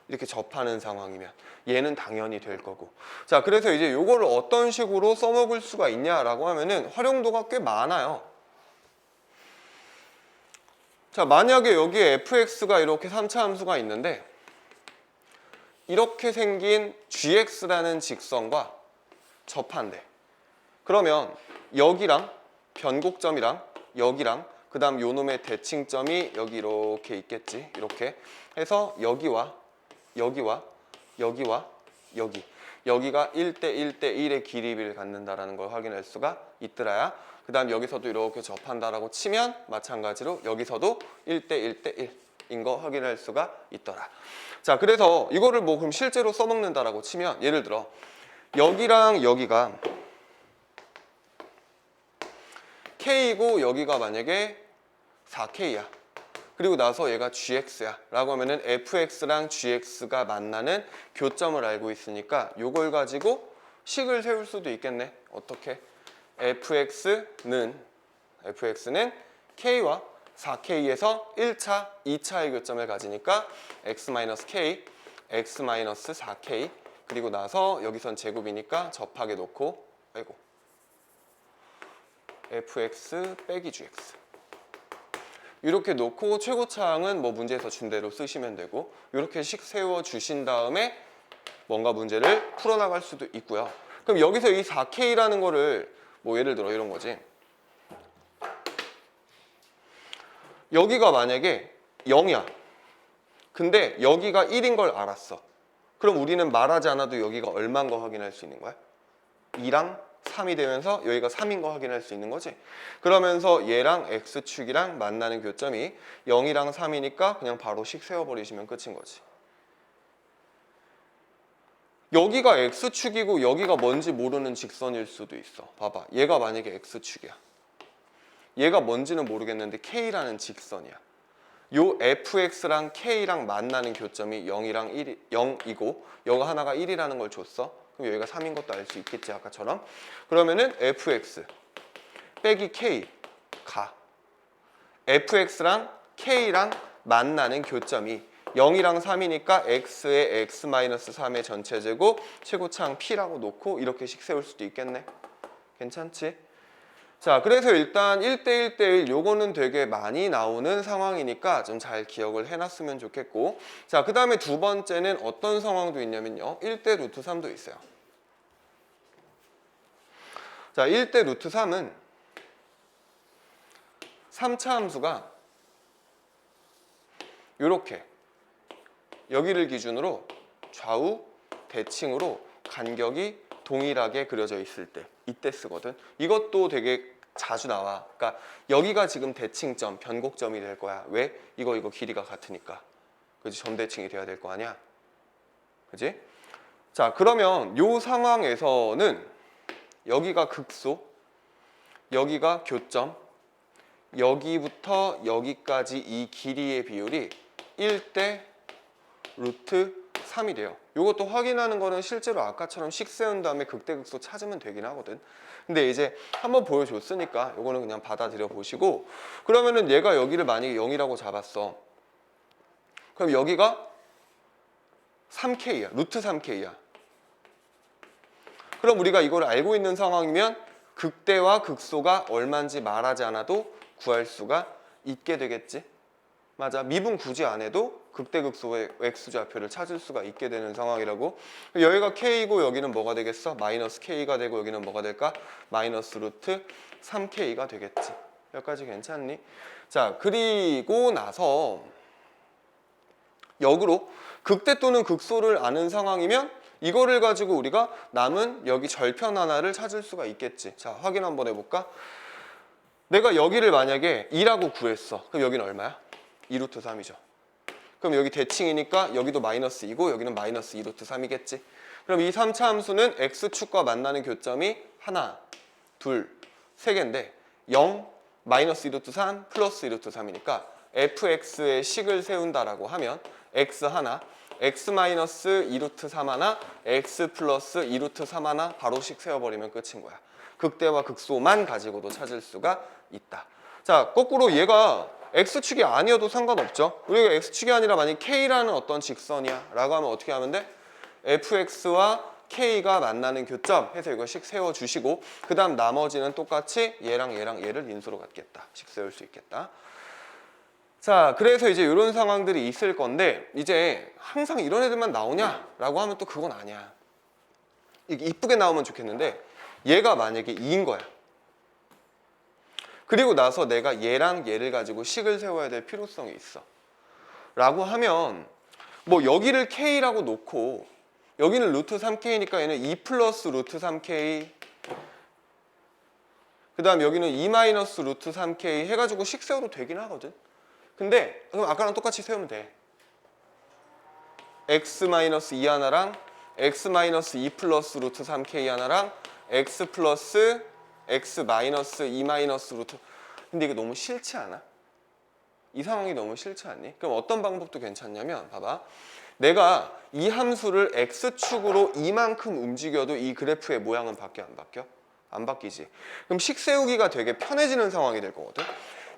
이렇게 접하는 상황이면 얘는 당연히 될 거고. 자, 그래서 이제 요거를 어떤 식으로 써먹을 수가 있냐라고 하면은 활용도가 꽤 많아요. 자, 만약에 여기에 fx가 이렇게 3차 함수가 있는데 이렇게 생긴 gx라는 직선과 접한대. 그러면 여기랑 변곡점이랑 여기랑 그 다음 요놈의 대칭점이 여기 이렇게 있겠지. 이렇게 해서 여기와 여기와 여기와 여기가 1대1대1의 길이를 갖는다라는 걸 확인할 수가 있더라야. 그 다음 여기서도 이렇게 접한다라고 치면 마찬가지로 여기서도 1대1대1인 거 확인할 수가 있더라. 자, 그래서 이거를 뭐 그럼 실제로 써먹는다라고 치면 예를 들어 여기랑 여기가 K이고 여기가 만약에 4K야. 그리고 나서 얘가 GX야 라고 하면은 FX랑 GX가 만나는 교점을 알고 있으니까 요걸 가지고 식을 세울 수도 있겠네. 어떻게? FX는 K와 4K에서 1차, 2차의 교점을 가지니까 X-K, X-4K 그리고 나서 여기선 제곱이니까 접하게 놓고 아이고 FX 빼기 GX 이렇게 놓고 최고차항은 뭐 문제에서 준 대로 쓰시면 되고 이렇게 식 세워 주신 다음에 뭔가 문제를 풀어나갈 수도 있고요. 그럼 여기서 이 4K라는 거를 뭐 예를 들어 이런 거지. 여기가 만약에 0이야. 근데 여기가 1인 걸 알았어. 그럼 우리는 말하지 않아도 여기가 얼마인 거 확인할 수 있는 거야? 2랑 3이 되면서 여기가 3인 거 확인할 수 있는 거지. 그러면서 얘랑 X축이랑 만나는 교점이 0이랑 3이니까 그냥 바로 식 세워버리시면 끝인 거지. 여기가 X축이고 여기가 뭔지 모르는 직선일 수도 있어. 봐봐. 얘가 만약에 X축이야. 얘가 뭔지는 모르겠는데 K라는 직선이야. 요 FX랑 K랑 만나는 교점이 0이고 여가 하나가 1이라는 걸 줬어. 그럼 여기가 3인 것도 알 수 있겠지 아까처럼. 그러면은 FX 빼기 K가 FX랑 K랑 만나는 교점이 0이랑 3이니까 X의 X-3의 전체 제곱 최고차항 P라고 놓고 이렇게 식 세울 수도 있겠네. 괜찮지? 자, 그래서 일단 1대1대1 요거는 되게 많이 나오는 상황이니까 좀 잘 기억을 해놨으면 좋겠고, 자, 그 다음에 두 번째는 어떤 상황도 있냐면요 1대 루트 3도 있어요. 자, 1대 루트 3은 3차 함수가 요렇게 여기를 기준으로 좌우 대칭으로 간격이 동일하게 그려져 있을 때 이때 쓰거든. 이것도 되게 자주 나와. 그러니까 여기가 지금 대칭점, 변곡점이 될 거야. 왜? 이거 길이가 같으니까. 그지? 점대칭이 돼야 될 거 아니야. 그지? 자, 그러면 요 상황에서는 여기가 극소, 여기가 교점, 여기부터 여기까지 이 길이의 비율이 1대 루트 3이 돼요. 이것도 확인하는 거는 실제로 아까처럼 식 세운 다음에 극대극소 찾으면 되긴 하거든. 근데 이제 한번 보여줬으니까 이거는 그냥 받아들여 보시고, 그러면은 얘가 여기를 만약에 0이라고 잡았어. 그럼 여기가 3K야. 루트 3K야. 그럼 우리가 이걸 알고 있는 상황이면 극대와 극소가 얼마인지 말하지 않아도 구할 수가 있게 되겠지. 맞아. 미분 굳이 안 해도 극대극소의 X좌표를 찾을 수가 있게 되는 상황이라고. 여기가 K고 여기는 뭐가 되겠어? 마이너스 K가 되고 여기는 뭐가 될까? 마이너스 루트 3K가 되겠지. 여기까지 괜찮니? 자, 그리고 나서 역으로 극대 또는 극소를 아는 상황이면 이거를 가지고 우리가 남은 여기 절편 하나를 찾을 수가 있겠지. 자, 확인 한번 해볼까? 내가 여기를 만약에 2라고 구했어. 그럼 여기는 얼마야? 2루트 3이죠. 그럼 여기 대칭이니까 여기도 마이너스 2고 여기는 마이너스 2루트 3이겠지. 그럼 이 3차 함수는 X축과 만나는 교점이 하나, 둘, 세 개인데 0, 마이너스 2루트 3, 플러스 2루트 3이니까 fx의 식을 세운다라고 하면 x 하나, x 마이너스 2루트 3 하나, x 플러스 2루트 3 하나 바로 식 세워버리면 끝인 거야. 극대와 극소만 가지고도 찾을 수가 있다. 자, 거꾸로 얘가 x축이 아니어도 상관없죠. 우리가 x축이 아니라 만약 k라는 어떤 직선이야 라고 하면 어떻게 하면 돼? fx와 k가 만나는 교점 해서 이거 식 세워주시고 그 다음 나머지는 똑같이 얘랑 얘를 인수로 갖겠다. 식 세울 수 있겠다. 자, 그래서 이제 이런 상황들이 있을 건데 이제 항상 이런 애들만 나오냐 라고 하면 또 그건 아니야. 이게 이쁘게 나오면 좋겠는데 얘가 만약에 2인 거야. 그리고 나서 내가 얘랑 얘를 가지고 식을 세워야 될 필요성이 있어 라고 하면 뭐 여기를 K라고 놓고 여기는 루트 3K니까 얘는 2 플러스 루트 3K, 그 다음 여기는 2 마이너스 루트 3K 해가지고 식 세워도 되긴 하거든. 근데 그럼 아까랑 똑같이 세우면 돼. x 마이너스 2 하나랑 x 마이너스 2 플러스 루트 3K 하나랑 x 플러스 x 마이너스 2 마이너스 루트. 근데 이거 너무 싫지 않아? 이 상황이 너무 싫지 않니? 그럼 어떤 방법도 괜찮냐면 봐봐, 내가 이 함수를 x축으로 이만큼 움직여도 이 그래프의 모양은 바뀌어 안 바뀌어? 안 바뀌지. 그럼 식 세우기가 되게 편해지는 상황이 될 거거든.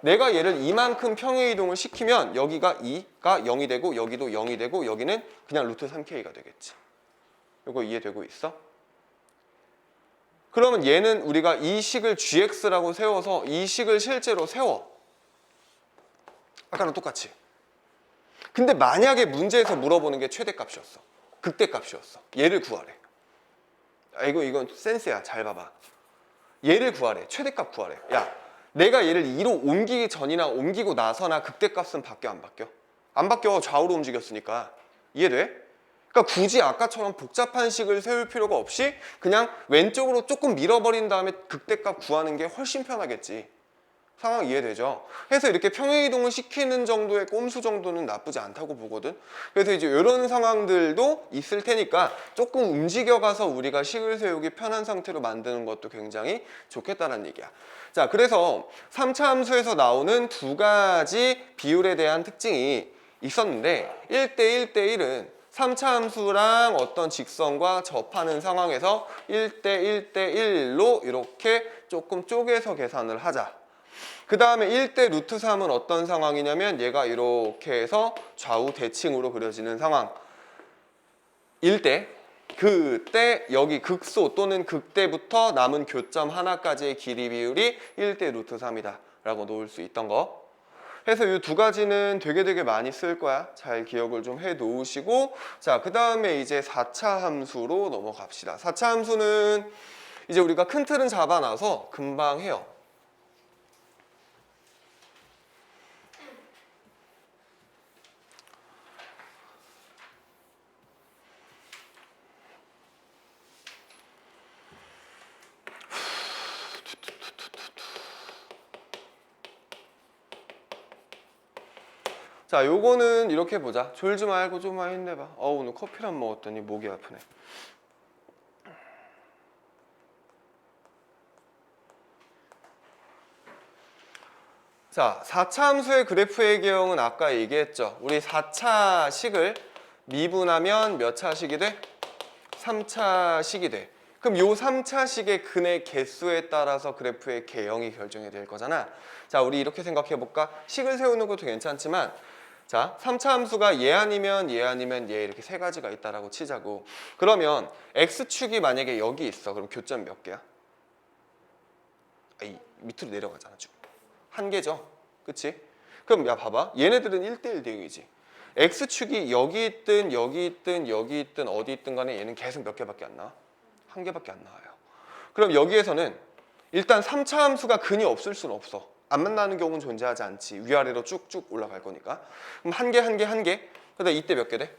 내가 얘를 이만큼 평행 이동을 시키면 여기가 2가 0이 되고 여기도 0이 되고 여기는 그냥 루트 3K가 되겠지. 이거 이해되고 있어? 그러면 얘는 우리가 이 식을 gx라고 세워서 이 식을 실제로 세워. 아까랑 똑같이. 근데 만약에 문제에서 물어보는 게 최대값이었어. 극대값이었어. 얘를 구하래. 아, 이건 센스야. 잘 봐봐. 얘를 구하래. 최대값 구하래. 야, 내가 얘를 2로 옮기기 전이나 옮기고 나서나 극대값은 바뀌어 안 바뀌어? 안 바뀌어. 좌우로 움직였으니까. 이해돼? 그러니까 굳이 아까처럼 복잡한 식을 세울 필요가 없이 그냥 왼쪽으로 조금 밀어버린 다음에 극대값 구하는 게 훨씬 편하겠지. 상황 이해되죠? 해서 이렇게 평행이동을 시키는 정도의 꼼수 정도는 나쁘지 않다고 보거든. 그래서 이제 이런 상황들도 있을 테니까 조금 움직여가서 우리가 식을 세우기 편한 상태로 만드는 것도 굉장히 좋겠다는 얘기야. 자, 그래서 3차 함수에서 나오는 두 가지 비율에 대한 특징이 있었는데 1대 1대1은 3차 함수랑 어떤 직선과 접하는 상황에서 1대 1대1로 이렇게 조금 쪼개서 계산을 하자. 그 다음에 1대 루트 3은 어떤 상황이냐면 얘가 이렇게 해서 좌우 대칭으로 그려지는 상황. 1대, 그때 여기 극소 또는 극대부터 남은 교점 하나까지의 길이 비율이 1대 루트 3이다 라고 놓을 수 있던 거. 해서 이 두 가지는 되게 많이 쓸 거야. 잘 기억을 좀 해 놓으시고, 자, 그 다음에 이제 4차 함수로 넘어갑시다. 4차 함수는 이제 우리가 큰 틀은 잡아놔서 금방 해요. 자, 요거는 이렇게 보자. 졸지 말고 좀만 힘내봐. 오늘 커피를 안 먹었더니 목이 아프네. 자, 4차 함수의 그래프의 개형은 아까 얘기했죠. 우리 4차 식을 미분하면 몇 차 식이 돼? 3차 식이 돼. 그럼 요 3차 식의 근의 개수에 따라서 그래프의 개형이 결정이 될 거잖아. 자, 우리 이렇게 생각해 볼까? 식을 세우는 것도 괜찮지만, 자, 3차 함수가 얘 아니면 얘 아니면 얘 이렇게 세 가지가 있다라고 치자고. 그러면 x축이 만약에 여기 있어. 그럼 교점 몇 개야? 이 밑으로 내려가잖아, 쭉. 한 개죠. 그치? 그럼 야, 봐봐. 얘네들은 1대1 대응이지. x축이 여기 있든 여기 있든 여기 있든 어디 있든 간에 얘는 계속 몇 개밖에 안 나와? 한 개밖에 안 나와요. 그럼 여기에서는 일단 3차 함수가 근이 없을 수는 없어. 안 만나는 경우는 존재하지 않지. 위아래로 쭉쭉 올라갈 거니까. 그럼 한 개, 한 개, 한 개. 그다음 이때 몇 개 돼?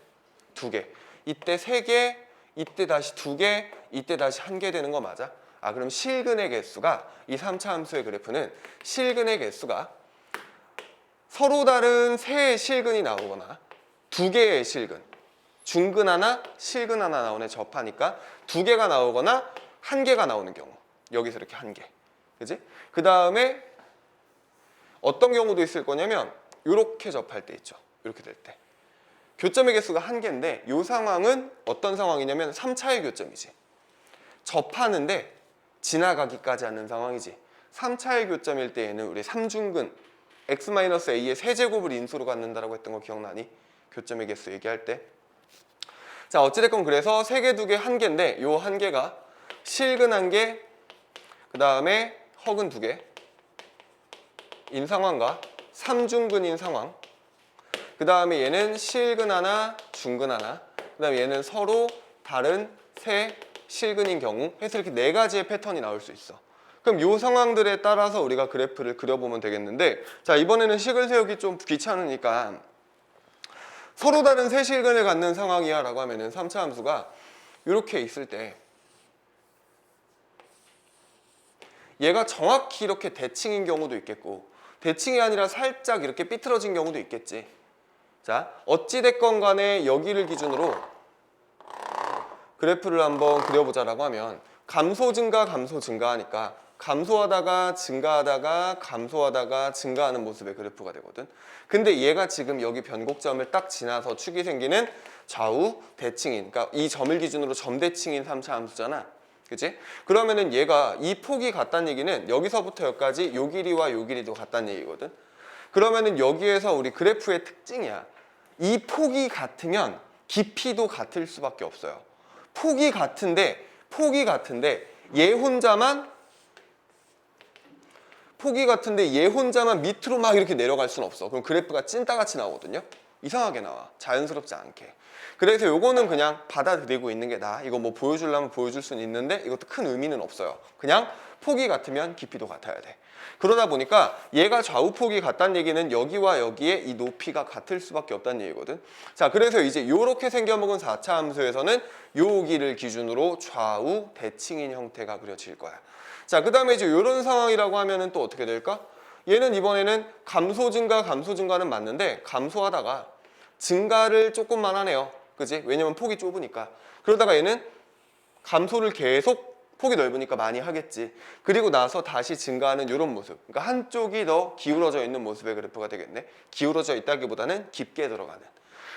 두 개. 이때 세 개, 이때 다시 두 개, 이때 다시 한 개 되는 거 맞아? 아, 그럼 실근의 개수가 이 3차 함수의 그래프는 실근의 개수가 서로 다른 세 실근이 나오거나 두 개의 실근, 중근 하나, 실근 하나 나오네. 접하니까 두 개가 나오거나 한 개가 나오는 경우. 여기서 이렇게 한 개. 그지? 그 다음에 어떤 경우도 있을 거냐면 이렇게 접할 때 있죠. 이렇게 될 때. 교점의 개수가 한 개인데 이 상황은 어떤 상황이냐면 3차의 교점이지. 접하는데 지나가기까지 하는 상황이지. 3차의 교점일 때에는 우리 3중근 x-a의 세제곱을 인수로 갖는다라고 했던 거 기억나니? 교점의 개수 얘기할 때. 자, 어찌됐건 그래서 세 개, 두 개, 한 개인데 요 한 개가 실근 한 개, 그 다음에 허근 두 개 인 상황과 3중근인 상황, 그 다음에 얘는 실근 하나, 중근 하나, 그 다음에 얘는 서로 다른 세 실근인 경우 해서 이렇게 네 가지의 패턴이 나올 수 있어. 그럼 이 상황들에 따라서 우리가 그래프를 그려보면 되겠는데, 자 이번에는 식을 세우기 좀 귀찮으니까 서로 다른 세 실근을 갖는 상황이야 라고 하면은 3차 함수가 이렇게 있을 때 얘가 정확히 이렇게 대칭인 경우도 있겠고 대칭이 아니라 살짝 이렇게 삐뚤어진 경우도 있겠지. 자, 어찌됐건 간에 여기를 기준으로 그래프를 한번 그려보자라고 하면 감소 증가하니까 감소하다가 증가하다가 감소하다가 증가하는 모습의 그래프가 되거든. 근데 얘가 지금 여기 변곡점을 딱 지나서 축이 생기는 좌우 대칭인, 그러니까 이 점을 기준으로 점대칭인 3차 함수잖아. 그치? 그러면은 얘가 이 폭이 같다는 얘기는 여기서부터 여기까지 요 길이와 요 길이도 같다는 얘기거든. 그러면은 여기에서 우리 그래프의 특징이야. 이 폭이 같으면 깊이도 같을 수밖에 없어요. 폭이 같은데 얘 혼자만 밑으로 막 이렇게 내려갈 수는 없어. 그럼 그래프가 찐따같이 나오거든요. 이상하게 나와. 자연스럽지 않게. 그래서 요거는 그냥 받아들이고 있는 게 나아. 이거 뭐 보여주려면 보여줄 수는 있는데 이것도 큰 의미는 없어요. 그냥 폭이 같으면 깊이도 같아야 돼. 그러다 보니까 얘가 좌우폭이 같다는 얘기는 여기와 여기에 이 높이가 같을 수밖에 없다는 얘기거든. 자, 그래서 이제 요렇게 생겨먹은 4차 함수에서는 여기를 기준으로 좌우 대칭인 형태가 그려질 거야. 자, 그 다음에 이제 요런 상황이라고 하면은 또 어떻게 될까? 얘는 이번에는 감소 증가는 맞는데 감소하다가 증가를 조금만 하네요. 그지? 왜냐면 폭이 좁으니까. 그러다가 얘는 감소를 계속 폭이 넓으니까 많이 하겠지. 그리고 나서 다시 증가하는 이런 모습. 그러니까 한쪽이 더 기울어져 있는 모습의 그래프가 되겠네. 기울어져 있다기보다는 깊게 들어가는.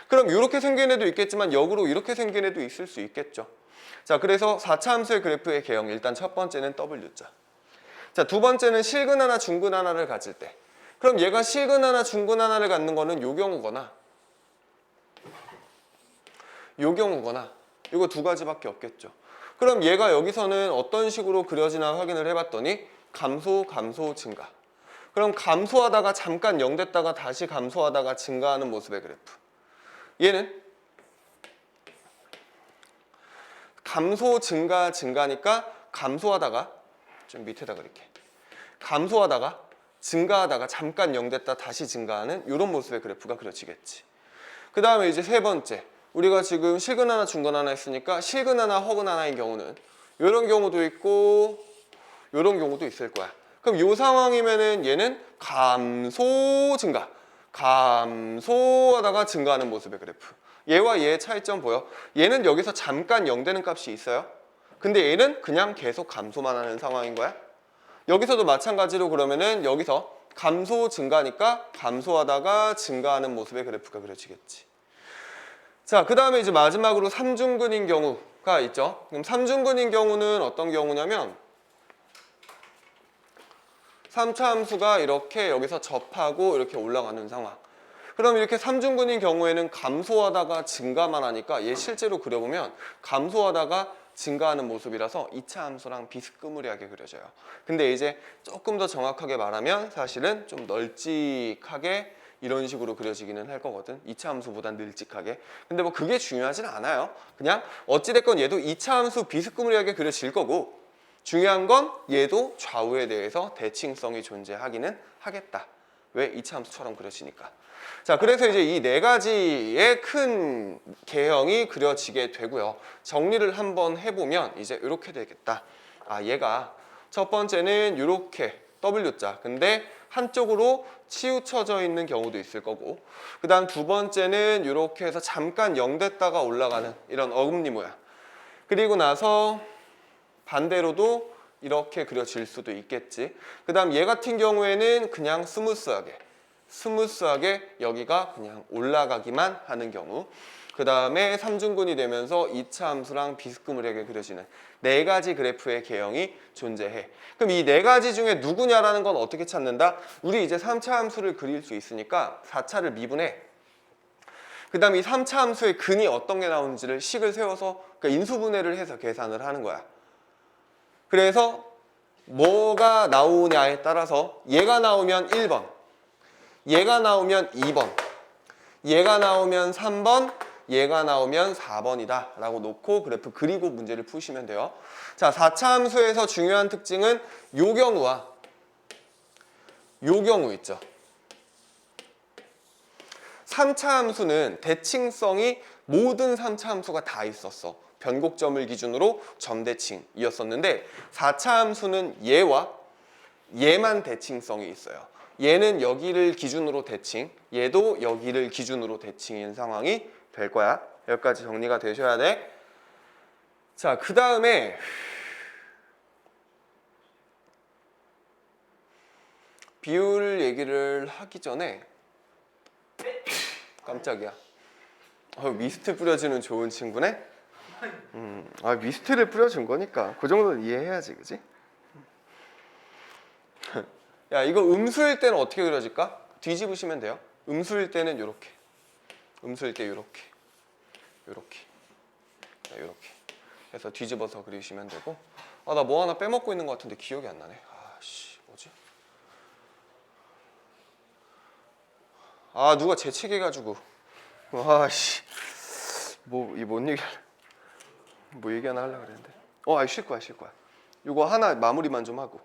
그럼 이렇게 생긴 애도 있겠지만 역으로 이렇게 생긴 애도 있을 수 있겠죠. 자, 그래서 4차 함수의 그래프의 개형. 일단 첫 번째는 W자. 자, 두 번째는 실근 하나, 중근 하나를 가질 때. 그럼 얘가 실근 하나, 중근 하나를 갖는 거는 요 경우거나 이거 두 가지밖에 없겠죠. 그럼 얘가 여기서는 어떤 식으로 그려지나 확인을 해봤더니 감소, 증가. 그럼 감소하다가 잠깐 0 됐다가 다시 감소하다가 증가하는 모습의 그래프. 얘는 감소, 증가니까 감소하다가 좀 밑에다 그릴게. 감소하다가 증가하다가 잠깐 0 됐다 다시 증가하는 이런 모습의 그래프가 그려지겠지. 그 다음에 이제 세 번째. 우리가 지금 실근 하나, 중근 하나 했으니까 실근 하나, 허근 하나인 경우는 이런 경우도 있고 이런 경우도 있을 거야. 그럼 이 상황이면은 얘는 감소, 증가. 감소하다가 증가하는 모습의 그래프. 얘와 얘의 차이점 보여? 얘는 여기서 잠깐 0 되는 값이 있어요. 근데 얘는 그냥 계속 감소만 하는 상황인 거야. 여기서도 마찬가지로 그러면은 여기서 감소, 증가니까 감소하다가 증가하는 모습의 그래프가 그려지겠지. 자, 그 다음에 이제 마지막으로 삼중근인 경우가 있죠. 그럼 삼중근인 경우는 어떤 경우냐면 3차 함수가 이렇게 여기서 접하고 이렇게 올라가는 상황. 그럼 이렇게 삼중근인 경우에는 감소하다가 증가만 하니까 얘 실제로 그려보면 감소하다가 증가하는 모습이라서 2차 함수랑 비스무리하게 그려져요. 근데 이제 조금 더 정확하게 말하면 사실은 좀 널찍하게 이런 식으로 그려지기는 할 거거든. 2차 함수보단 널찍하게. 근데 뭐 그게 중요하진 않아요. 그냥 어찌됐건 얘도 2차 함수 비스무리하게 그려질 거고 중요한 건 얘도 좌우에 대해서 대칭성이 존재하기는 하겠다. 왜? 2차 함수처럼 그려지니까. 자, 그래서 이제 이 네 가지의 큰 개형이 그려지게 되고요. 정리를 한번 해보면 이제 이렇게 되겠다. 아, 얘가 첫 번째는 이렇게 W자. 근데 한쪽으로 치우쳐져 있는 경우도 있을 거고, 그 다음 두 번째는 이렇게 해서 잠깐 0 됐다가 올라가는 이런 어금니 모양. 그리고 나서 반대로도 이렇게 그려질 수도 있겠지. 그 다음 얘 같은 경우에는 그냥 스무스하게 여기가 그냥 올라가기만 하는 경우. 그 다음에 삼중근이 되면서 2차 함수랑 비스무리하게 그려지는 네 가지 그래프의 개형이 존재해. 그럼 이 네 가지 중에 누구냐라는 건 어떻게 찾는다? 우리 이제 3차 함수를 그릴 수 있으니까 4차를 미분해. 그 다음에 이 3차 함수의 근이 어떤 게 나오는지를 식을 세워서 그러니까 인수분해를 해서 계산을 하는 거야. 그래서 뭐가 나오냐에 따라서 얘가 나오면 1번, 얘가 나오면 2번, 얘가 나오면 3번, 얘가 나오면 4번이다 라고 놓고 그래프 그리고 문제를 푸시면 돼요. 자, 4차 함수에서 중요한 특징은 요 경우와 요 경우 있죠. 3차 함수는 대칭성이 모든 3차 함수가 다 있었어. 변곡점을 기준으로 점대칭이었었는데 4차 함수는 얘와 얘만 대칭성이 있어요. 얘는 여기를 기준으로 대칭, 얘도 여기를 기준으로 대칭인 상황이 될 거야. 여기까지 정리가 되셔야 돼. 자, 그 다음에 비율 얘기를 하기 전에 깜짝이야. 미스트 뿌려주는 좋은 친구네? 미스트를 뿌려준 거니까 그 정도는 이해해야지, 그지? 야, 이거 음수일 때는 어떻게 그려질까? 뒤집으시면 돼요. 음수일 때는 요렇게, 음수일 때 요렇게, 요렇게, 요렇게 해서 뒤집어서 그리시면 되고. 나 뭐 하나 빼먹고 있는 것 같은데 기억이 안 나네. 뭐지? 누가 재채기해가지고. 뭐 얘기 하나 하려고 그랬는데. 쉴 거야. 이거 하나 마무리만 좀 하고.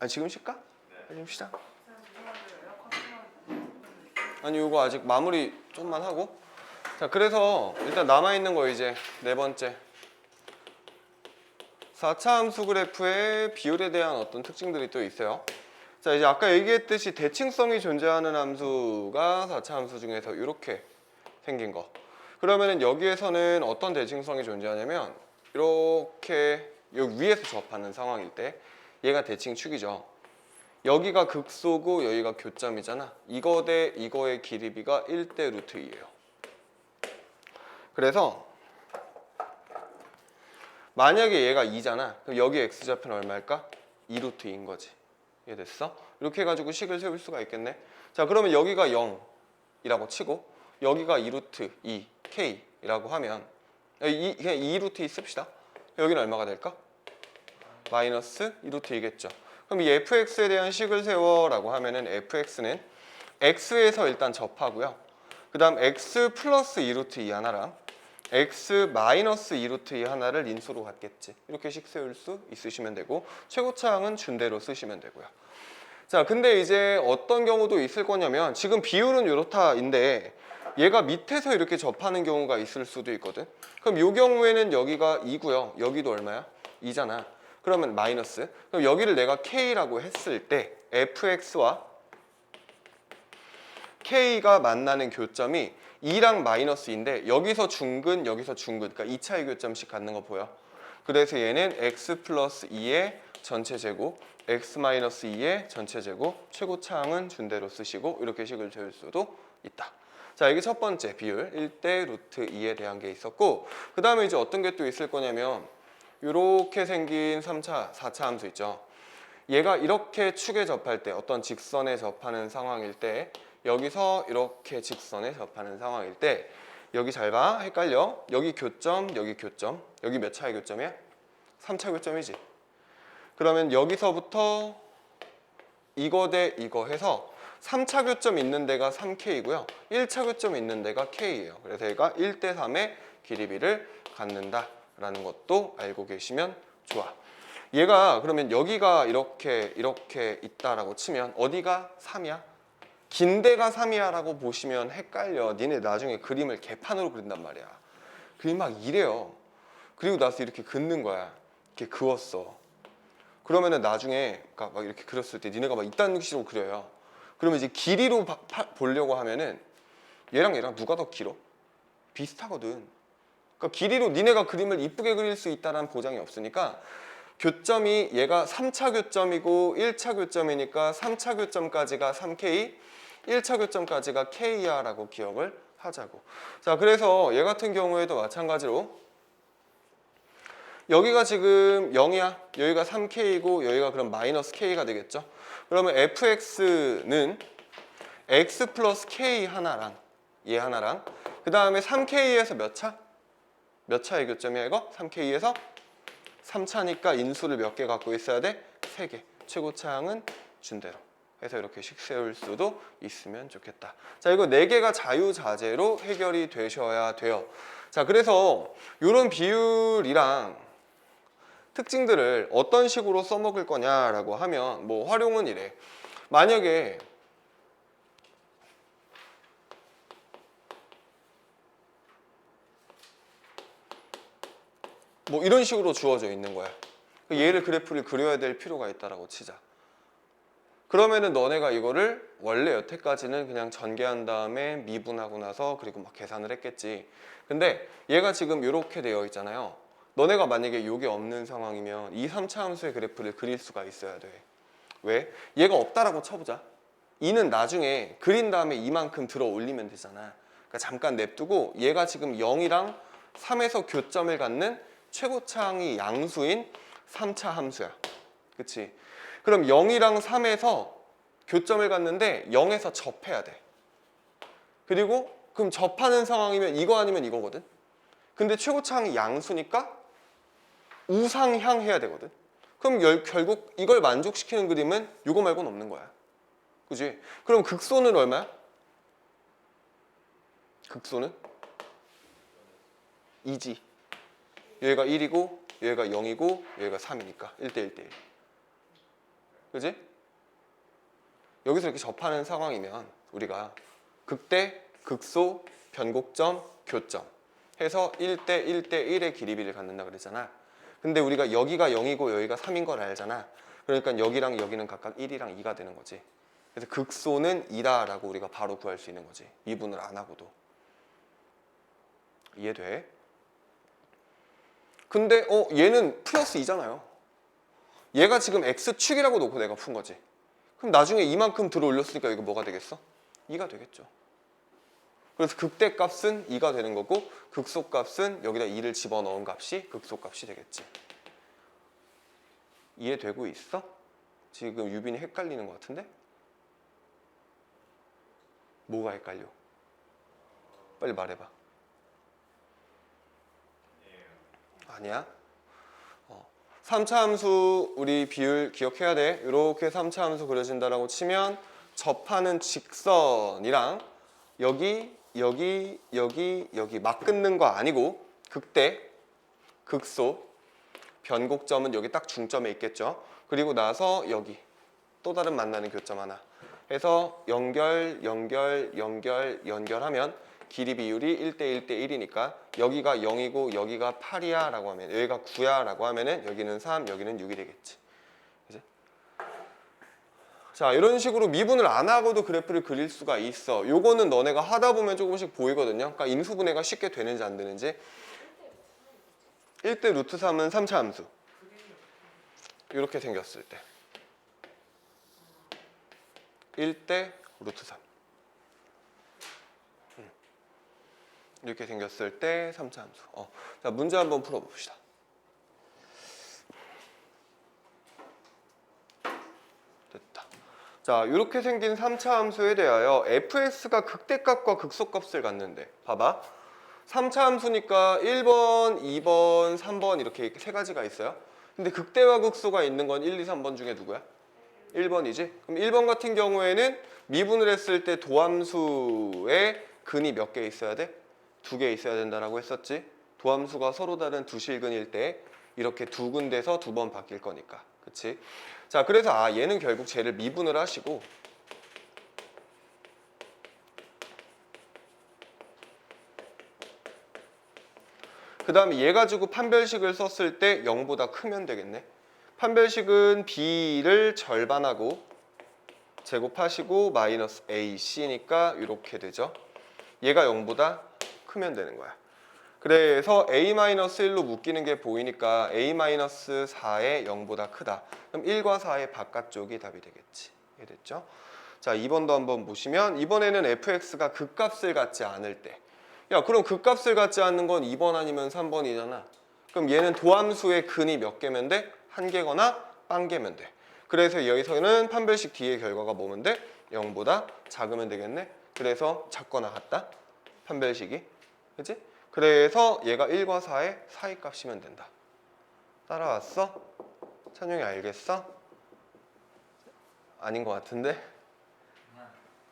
지금 쉴까? 지금 쉬자. 이거 아직 마무리 좀만 하고. 자, 그래서 일단 남아있는 거 이제 네 번째. 4차 함수 그래프의 비율에 대한 어떤 특징들이 또 있어요. 자, 이제 아까 얘기했듯이 대칭성이 존재하는 함수가 4차 함수 중에서 이렇게 생긴 거. 그러면은 여기에서는 어떤 대칭성이 존재하냐면 이렇게 여기 위에서 접하는 상황일 때 얘가 대칭축이죠. 여기가 극소고 여기가 교점이잖아. 이거 대 이거의 길이비가 1대 루트 2예요. 그래서 만약에 얘가 2잖아. 그럼 여기 x좌표는 얼마일까? 2루트 2인 거지. 이해됐어? 이렇게 해가지고 식을 세울 수가 있겠네. 자, 그러면 여기가 0이라고 치고 여기가 2루트 2 k이라고 하면 그냥 2루트 2 씁시다. 여기는 얼마가 될까? 마이너스 2루트 2겠죠. 그럼 이 fx에 대한 식을 세워라고 하면은 fx는 x에서 일단 접하고요. 그 다음 x 플러스 2루트 2 하나랑 x 마이너스 2루트 2 하나를 인수로 갖겠지. 이렇게 식 세울 수 있으시면 되고 최고차항은 준대로 쓰시면 되고요. 자, 근데 이제 어떤 경우도 있을 거냐면 지금 비율은 이렇다인데 얘가 밑에서 이렇게 접하는 경우가 있을 수도 있거든. 그럼 이 경우에는 여기가 2고요. 여기도 얼마야? 2잖아. 그러면 마이너스. 그럼 여기를 내가 k라고 했을 때 fx와 k가 만나는 교점이 2랑 마이너스인데 여기서 중근, 여기서 중근. 그러니까 2차의 교점씩 갖는 거 보여? 그래서 얘는 x 플러스 2의 전체 제곱, x 마이너스 2의 전체 제곱, 최고차항은 준대로 쓰시고 이렇게 식을 세울 수도 있다. 자, 이게 첫 번째 비율 1대 루트 2에 대한 게 있었고 그 다음에 이제 어떤 게 또 있을 거냐면 이렇게 생긴 3차, 4차 함수 있죠. 얘가 이렇게 축에 접할 때 어떤 직선에 접하는 상황일 때 여기서 이렇게 직선에 접하는 상황일 때 여기 잘 봐. 헷갈려. 여기 교점, 여기 교점. 여기 몇 차의 교점이야? 3차 교점이지. 그러면 여기서부터 이거 대 이거 해서 3차 교점 있는 데가 3K이고요. 1차 교점 있는 데가 K예요. 그래서 얘가 1대 3의 길이비를 갖는다라는 것도 알고 계시면 좋아. 얘가 그러면 여기가 이렇게 있다라고 치면 어디가 3이야? 긴 데가 3이야 라고 보시면 헷갈려. 니네 나중에 그림을 개판으로 그린단 말이야. 그림 막 이래요. 그리고 나서 이렇게 긋는 거야. 이렇게 그었어. 그러면은 나중에 그러니까 막 이렇게 그렸을 때 니네가 막 이딴 식으로 그려요. 그러면 이제 길이로 보려고 하면은 얘랑 누가 더 길어? 비슷하거든. 그러니까 길이로 니네가 그림을 이쁘게 그릴 수 있다는 보장이 없으니까 교점이 얘가 3차 교점이고 1차 교점이니까 3차 교점까지가 3K, 1차 교점까지가 K야 라고 기억을 하자고. 자, 그래서 얘 같은 경우에도 마찬가지로 여기가 지금 0이야. 여기가 3K이고 여기가 그럼 마이너스 K가 되겠죠. 그러면 fx는 x 플러스 K 하나랑 얘 하나랑 그 다음에 3K에서 몇 차? 몇 차의 교점이야 이거? 3K에서 3차니까 인수를 몇 개 갖고 있어야 돼? 3개. 최고차항은 준대로. 해서 이렇게 식 세울 수도 있으면 좋겠다. 자, 이거 4개가 자유자재로 해결이 되셔야 돼요. 자, 그래서 이런 비율이랑 특징들을 어떤 식으로 써먹을 거냐라고 하면 뭐 활용은 이래. 만약에 뭐 이런 식으로 주어져 있는 거야. 얘를 그래프를 그려야 될 필요가 있다라고 치자. 그러면은 너네가 이거를 원래 여태까지는 그냥 전개한 다음에 미분하고 나서 그리고 막 계산을 했겠지. 근데 얘가 지금 이렇게 되어 있잖아요. 너네가 만약에 이게 없는 상황이면 이 3차 함수의 그래프를 그릴 수가 있어야 돼. 왜? 얘가 없다라고 쳐보자. 2는 나중에 그린 다음에 이만큼 들어 올리면 되잖아. 그러니까 잠깐 냅두고 얘가 지금 0이랑 3에서 교점을 갖는 최고차항이 양수인 3차 함수야. 그치? 그럼 0이랑 3에서 교점을 갖는데 0에서 접해야 돼. 그리고 그럼 접하는 상황이면 이거 아니면 이거거든. 근데 최고차항이 양수니까 우상향 해야 되거든. 그럼 결국 이걸 만족시키는 그림은 이거 말고는 없는 거야. 그지? 그럼 극소는 얼마야? 극소는 2지. 얘가 1이고 얘가 0이고 얘가 3이니까 1대 1대 1. 그지? 여기서 이렇게 접하는 상황이면 우리가 극대, 극소, 변곡점, 교점 해서 1대 1대 1의 길이비를 갖는다 그랬잖아. 근데 우리가 여기가 0이고 여기가 3인 걸 알잖아. 그러니까 여기랑 여기는 각각 1이랑 2가 되는 거지. 그래서 극소는 2다라고 우리가 바로 구할 수 있는 거지. 미분을 안 하고도. 이해돼? 근데 얘는 플러스 2잖아요. 얘가 지금 x축이라고 놓고 내가 푼 거지. 그럼 나중에 이만큼 들어 올렸으니까 이거 뭐가 되겠어? 2가 되겠죠. 그래서 극대값은 2가 되는 거고 극소값은 여기다 2를 집어넣은 값이 극소값이 되겠지. 이해되고 있어? 지금 유빈이 헷갈리는 것 같은데? 뭐가 헷갈려? 빨리 말해봐. 아니야? 3차 함수 우리 비율 기억해야 돼. 이렇게 3차 함수 그려진다라고 치면 접하는 직선이랑 여기 막 끊는 거 아니고 극대, 극소, 변곡점은 여기 딱 중점에 있겠죠. 그리고 나서 여기 또 다른 만나는 교점 하나 해서 연결하면 길이 비율이 1대 1대 1이니까 여기가 0이고 여기가 8이야 라고 하면 여기가 9야 라고 하면은 여기는 3, 여기는 6이 되겠지. 그치? 자, 이런 식으로 미분을 안 하고도 그래프를 그릴 수가 있어. 요거는 너네가 하다 보면 조금씩 보이거든요. 그러니까 인수분해가 쉽게 되는지 안 되는지. 1대 루트 3은 3차 함수. 이렇게 생겼을 때 1대 루트 3 이렇게 생겼을 때 3차 함수. 자, 문제 한번 풀어봅시다. 됐다. 자, 이렇게 생긴 3차 함수에 대하여 fx가 극대값과 극소값을 갖는데 봐봐. 3차 함수니까 1번, 2번, 3번 이렇게 세 가지가 있어요. 근데 극대와 극소가 있는 건 1, 2, 3번 중에 누구야? 1번이지. 그럼 1번 같은 경우에는 미분을 했을 때 도함수의 근이 몇 개 있어야 돼? 2개 있어야 된다라고 했었지. 도함수가 서로 다른 두 실근일 때 이렇게 두 군데서 두 번 바뀔 거니까. 그치? 자, 그래서 얘는 결국 쟤를 미분을 하시고 그 다음에 얘 가지고 판별식을 썼을 때 0보다 크면 되겠네. 판별식은 b를 절반하고 제곱하시고 마이너스 ac니까 이렇게 되죠. 얘가 0보다 크면 되는 거야. 그래서 a-1로 묶이는 게 보이니까 a-4의 0보다 크다. 그럼 1과 4의 바깥쪽이 답이 되겠지. 이해됐죠? 자, 2번도 한번 보시면 이번에는 fx가 극값을 갖지 않을 때. 야, 그럼 극값을 갖지 않는 건 2번 아니면 3번이잖아. 그럼 얘는 도함수의 근이 몇 개면 돼? 한 개거나 빵 개면 돼. 그래서 여기서는 판별식 D의 결과가 뭐면 돼? 0보다 작으면 되겠네. 그래서 작거나 같다. 판별식이. 그치? 그래서 얘가 1과 4의 사이값이면 된다. 따라왔어? 찬용이 알겠어? 아닌 것 같은데?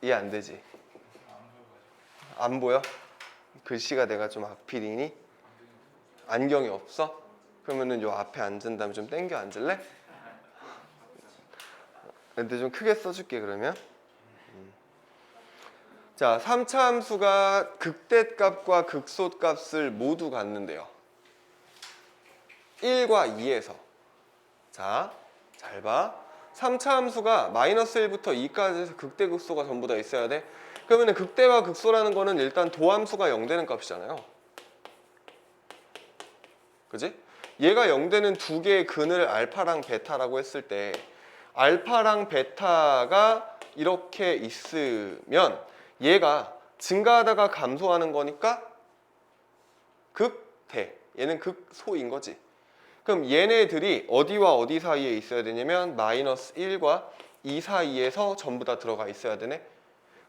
이해 안 되지? 안 보여? 글씨가 내가 좀 악필이니? 안경이 없어? 그러면은 요 앞에 앉은 다음에 좀 땡겨 앉을래? 근데 좀 크게 써줄게 그러면. 자, 3차 함수가 극대값과 극소값을 모두 갖는데요. 1과 2에서. 자, 잘 봐. 3차 함수가 마이너스 1부터 2까지 해서 극대 극소가 전부 다 있어야 돼. 그러면 극대와 극소라는 거는 일단 도함수가 0 되는 값이잖아요. 그지? 얘가 0 되는 두 개의 근을 알파랑 베타라고 했을 때 알파랑 베타가 이렇게 있으면 얘가 증가하다가 감소하는 거니까 극대, 얘는 극소인 거지. 그럼 얘네들이 어디와 어디 사이에 있어야 되냐면 마이너스 1과 2 사이에서 전부 다 들어가 있어야 되네.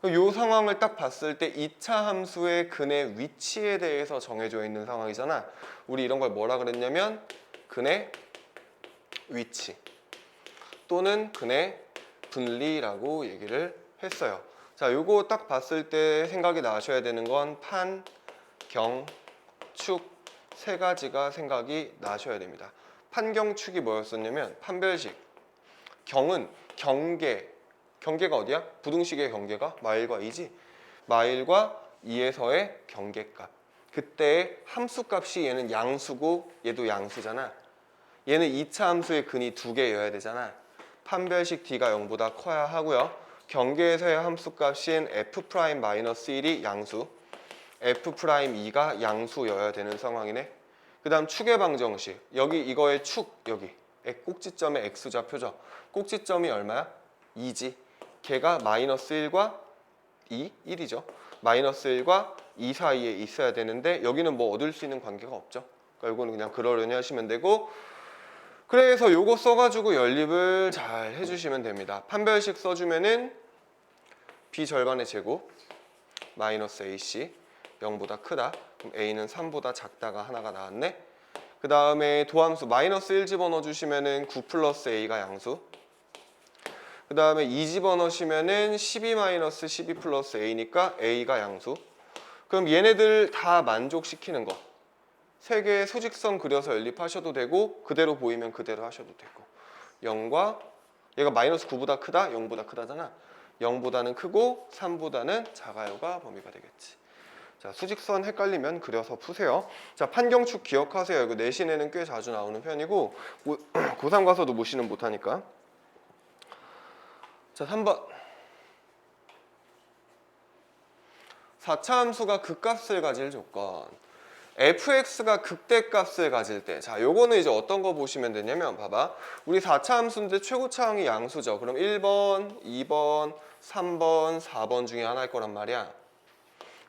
이 상황을 딱 봤을 때 2차 함수의 근의 위치에 대해서 정해져 있는 상황이잖아. 우리 이런 걸 뭐라 그랬냐면 근의 위치 또는 근의 분리라고 얘기를 했어요. 자, 요거 딱 봤을 때 생각이 나셔야 되는 건 판, 경, 축 세 가지가 생각이 나셔야 됩니다. 판경축이 뭐였었냐면 판별식, 경은 경계가 어디야? 부등식의 경계가 마일과 2지. 마일과 2에서의 경계값. 그때의 함수값이 얘는 양수고 얘도 양수잖아. 얘는 2차 함수의 근이 2개여야 되잖아. 판별식 D가 0보다 커야 하고요. 경계에서의 함수값인 F'-1이 양수, F'2가 양수여야 되는 상황이네. 그 다음 축의 방정식. 여기 이거의 축, 여기 꼭지점의 X좌표죠. 꼭지점이 얼마야? 2지. 걔가 마이너스 1과 2, 1이죠. 마이너스 1과 2 사이에 있어야 되는데 여기는 뭐 얻을 수 있는 관계가 없죠. 그러니까 이거는 그냥 그러려니 하시면 되고, 그래서 요거 써가지고 연립을 잘 해주시면 됩니다. 판별식 써주면은 B 절반의 제곱 마이너스 AC 0보다 크다. 그럼 A는 3보다 작다가 하나가 나왔네. 그 다음에 도함수 마이너스 1 집어넣어 주시면은 9 플러스 A가 양수. 그 다음에 2 집어넣으시면은 12 마이너스 12 플러스 A니까 A가 양수. 그럼 얘네들 다 만족시키는 거. 세 개의 수직선 그려서 연립하셔도 되고 그대로 보이면 그대로 하셔도 되고. 0과 얘가 마이너스 9보다 크다? 0보다 크다잖아. 0보다는 크고 3보다는 작아요가 범위가 되겠지. 자, 수직선 헷갈리면 그려서 푸세요. 자, 판경축 기억하세요. 이거 내신에는 꽤 자주 나오는 편이고 고3 가서도 모시는 못하니까. 자, 3번. 4차 함수가 극값을 가질 조건. fx가 극대값을 가질 때, 자, 요거는 이제 어떤 거 보시면 되냐면, 봐봐. 우리 4차 함수인데 최고차항이 양수죠. 그럼 1번, 2번, 3번, 4번 중에 하나일 거란 말이야.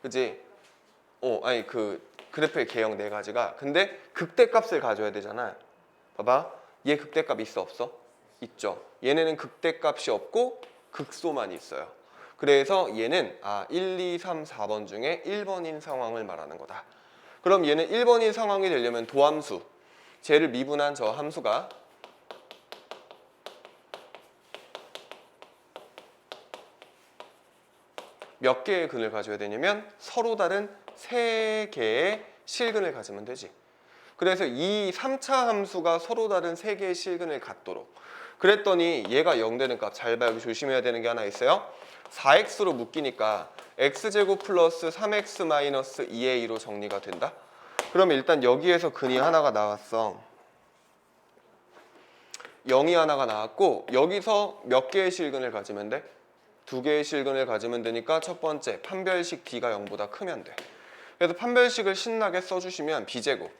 그지? 아니 그 그래프의 개형 네 가지가. 근데 극대값을 가져야 되잖아. 봐봐. 얘 극대값 있어 없어? 있죠. 얘네는 극대값이 없고 극소만 있어요. 그래서 얘는 1, 2, 3, 4번 중에 1번인 상황을 말하는 거다. 그럼 얘는 1번인 상황이 되려면 도함수, 쟤를 미분한 저 함수가 몇 개의 근을 가져야 되냐면 서로 다른 3개의 실근을 가지면 되지. 그래서 이 3차 함수가 서로 다른 3개의 실근을 갖도록. 그랬더니 얘가 0 되는 값, 잘 봐. 여기 조심해야 되는 게 하나 있어요. 4x로 묶이니까 x제곱 플러스 3x 마이너스 2a로 정리가 된다. 그러면 일단 여기에서 근이 하나가 나왔어. 0이 하나가 나왔고, 여기서 몇 개의 실근을 가지면 돼? 2개의 실근을 가지면 되니까 첫 번째 판별식 D가 0보다 크면 돼. 그래서 판별식을 신나게 써주시면 B제곱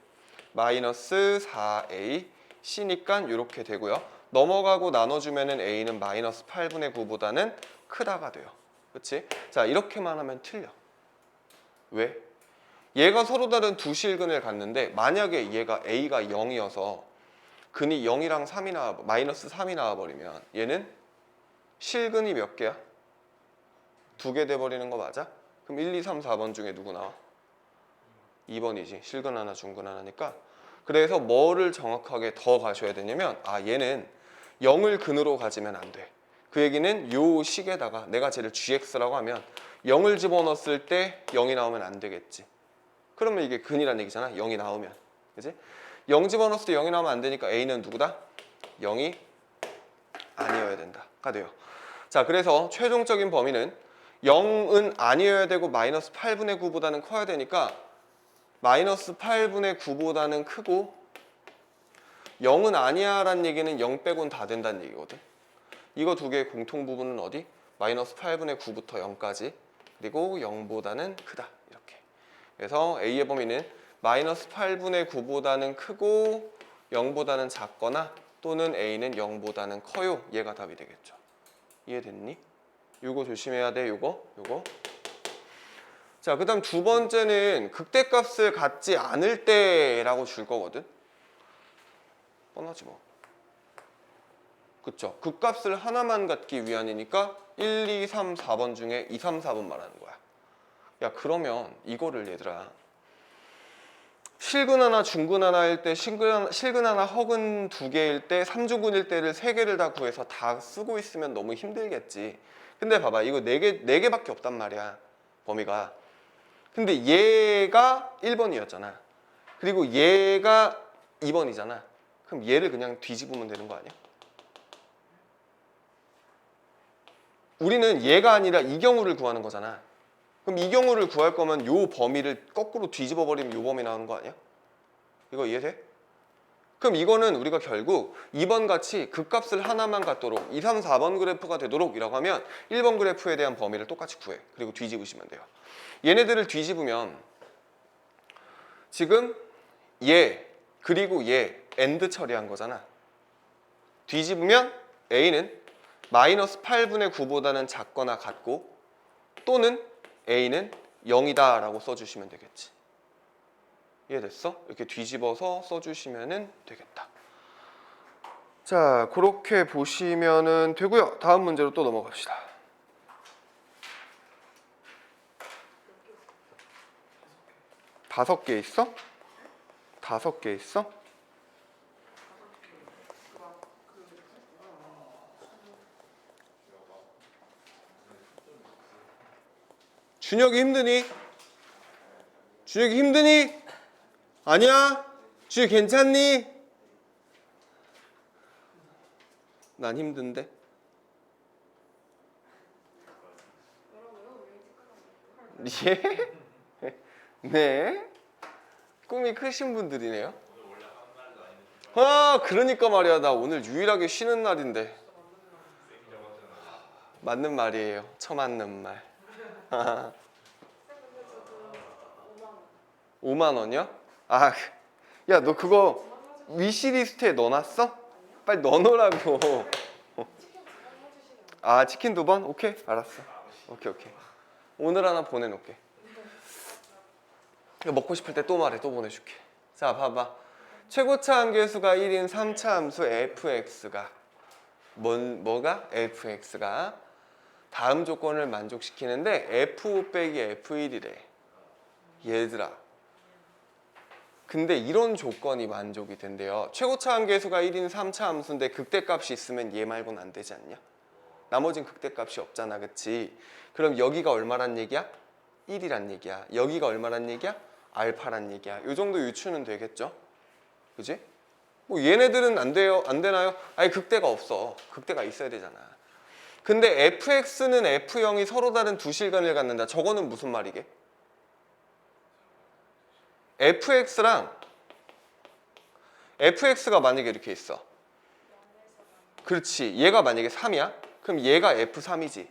마이너스 4A C니까 이렇게 되고요. 넘어가고 나눠주면은 A는 마이너스 8분의 9보다는 크다가 돼요. 그치? 자, 이렇게만 하면 틀려. 왜? 얘가 서로 다른 두 실근을 갖는데 만약에 얘가 A가 0이어서 근이 0이랑 3이 나와, 마이너스 3이 나와버리면 얘는 실근이 몇 개야? 2개 돼버리는 거 맞아? 그럼 1, 2, 3, 4번 중에 누구 나와? 2번이지. 실근 하나, 중근 하나니까. 그래서 뭐를 정확하게 더 가셔야 되냐면 얘는 0을 근으로 가지면 안 돼. 그 얘기는 요 식에다가 내가 쟤를 gx라고 하면 0을 집어넣었을 때 0이 나오면 안 되겠지. 그러면 이게 근이란 얘기잖아. 0이 나오면. 그지? 0 집어넣었을 때 0이 나오면 안 되니까 a는 누구다? 0이 아니어야 된다가 돼요. 자, 그래서 최종적인 범위는 0은 아니어야 되고 마이너스 8분의 9보다는 커야 되니까 마이너스 8분의 9보다는 크고 0은 아니야 라는 얘기는 0 빼고는 다 된다는 얘기거든. 이거 두 개의 공통 부분은 어디? 마이너스 8분의 9부터 0까지 그리고 0보다는 크다 이렇게. 그래서 A의 범위는 마이너스 8분의 9보다는 크고 0보다는 작거나 또는 A는 0보다는 커요. 얘가 답이 되겠죠. 이해됐니? 요거 조심해야 돼. 요거. 자, 그 다음 두 번째는 극대값을 갖지 않을 때라고 줄 거거든. 뻔하지 뭐. 그쵸? 극값을 하나만 갖기 위한이니까 1, 2, 3, 4번 중에 2, 3, 4번 말하는 거야. 야, 그러면 이거를 얘들아 실근 하나, 중근 하나일 때, 실근 하나, 허근 두 개일 때, 삼주근일 때를 세 개를 다 구해서 다 쓰고 있으면 너무 힘들겠지. 근데 봐봐, 이거 네 개밖에 없단 말이야, 범위가. 근데 얘가 1번이었잖아. 그리고 얘가 2번이잖아. 그럼 얘를 그냥 뒤집으면 되는 거 아니야? 우리는 얘가 아니라 이 경우를 구하는 거잖아. 그럼 이 경우를 구할 거면 요 범위를 거꾸로 뒤집어 버리면 요 범위 나오는 거 아니야? 이거 이해돼? 그럼 이거는 우리가 결국 2번 같이 극값을 하나만 갖도록 2, 3, 4번 그래프가 되도록 이라고 하면 1번 그래프에 대한 범위를 똑같이 구해. 그리고 뒤집으시면 돼요. 얘네들을 뒤집으면 지금 얘 그리고 얘 AND 처리한 거잖아. 뒤집으면 A는 마이너스 8분의 9보다는 작거나 같고 또는 A는 0이다 라고 써주시면 되겠지. 이해됐어? 이렇게 뒤집어서 써주시면 되겠다. 자, 그렇게 보시면 되고요. 다음 문제로 또 넘어갑시다. 다섯 개 있어? 다섯 개 있어? 준혁이 힘드니? 준혁이 힘드니? 아니야? 준혁 괜찮니? 난 힘든데. 예? 네? 꿈이 크신 분들이네요. 아, 그러니까 말이야. 나 오늘 유일하게 쉬는 날인데. 맞는 말이에요. 처맞는 말. 5만 원이요? 아, 야, 너 그거 위시리스트에 넣어놨어? 빨리 넣어놓으라고. 아, 치킨 2번? 오케이, 알았어. 오케이. 오늘 하나 보내놓을게. 먹고 싶을 때 또 말해, 또 보내줄게. 자, 봐봐. 최고차 함계수가 1인 3차 함수 fx가 뭐가? fx가 다음 조건을 만족시키는데 f 빼기 f1이래. 얘들아, 근데 이런 조건이 만족이 된대요. 최고차 함계수가 1인 3차 함수인데 극대값이 있으면 얘 말고는 안 되지 않냐? 나머진 극대값이 없잖아, 그치? 그럼 여기가 얼마란 얘기야? 1이란 얘기야. 여기가 얼마란 얘기야? 알파란 얘기야. 요 정도 유추는 되겠죠? 그지? 뭐 얘네들은 안 돼요? 안 되나요? 아니, 극대가 없어. 극대가 있어야 되잖아. 근데 fx는 f0이 서로 다른 두 실근을 갖는다. 저거는 무슨 말이게? fx가 만약에 이렇게 있어. 그렇지. 얘가 만약에 3이야? 그럼 얘가 f3이지.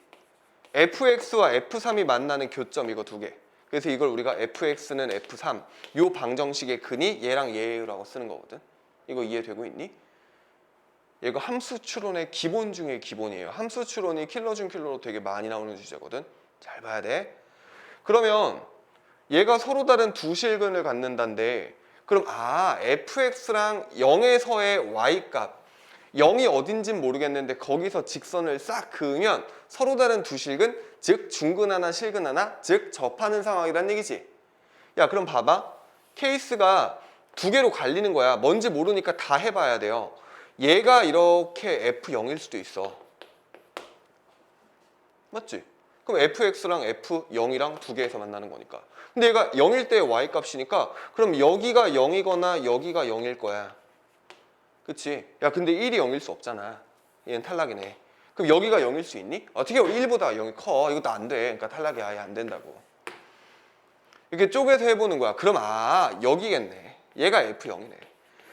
fx와 f3이 만나는 교점 이거 두 개. 그래서 이걸 우리가 fx는 f3 요 방정식의 근이 얘랑 얘라고 쓰는 거거든. 이거 이해되고 있니? 얘가 함수 추론의 기본 중에 기본이에요. 함수 추론이 킬러 중 킬러로 되게 많이 나오는 주제거든. 잘 봐야 돼. 그러면 얘가 서로 다른 두 실근을 갖는다는데 그럼 fx랑 0에서의 y값 0이 어딘진 모르겠는데 거기서 직선을 싹 그으면 서로 다른 두 실근 즉 중근 하나 실근 하나 즉 접하는 상황이란 얘기지. 야, 그럼 봐봐. 케이스가 두 개로 갈리는 거야. 뭔지 모르니까 다 해봐야 돼요. 얘가 이렇게 f0일 수도 있어. 맞지? 그럼 fx랑 f0이랑 두 개에서 만나는 거니까. 근데 얘가 0일 때 y 값이니까 그럼 여기가 0이거나 여기가 0일 거야. 그치? 야 근데 1이 0일 수 없잖아. 얘는 탈락이네. 그럼 여기가 0일 수 있니? 어떻게 1보다 0이 커. 이것도 안 돼. 그러니까 탈락이 아예 안 된다고. 이렇게 쪼개서 해보는 거야. 그럼 여기겠네. 얘가 f0이네.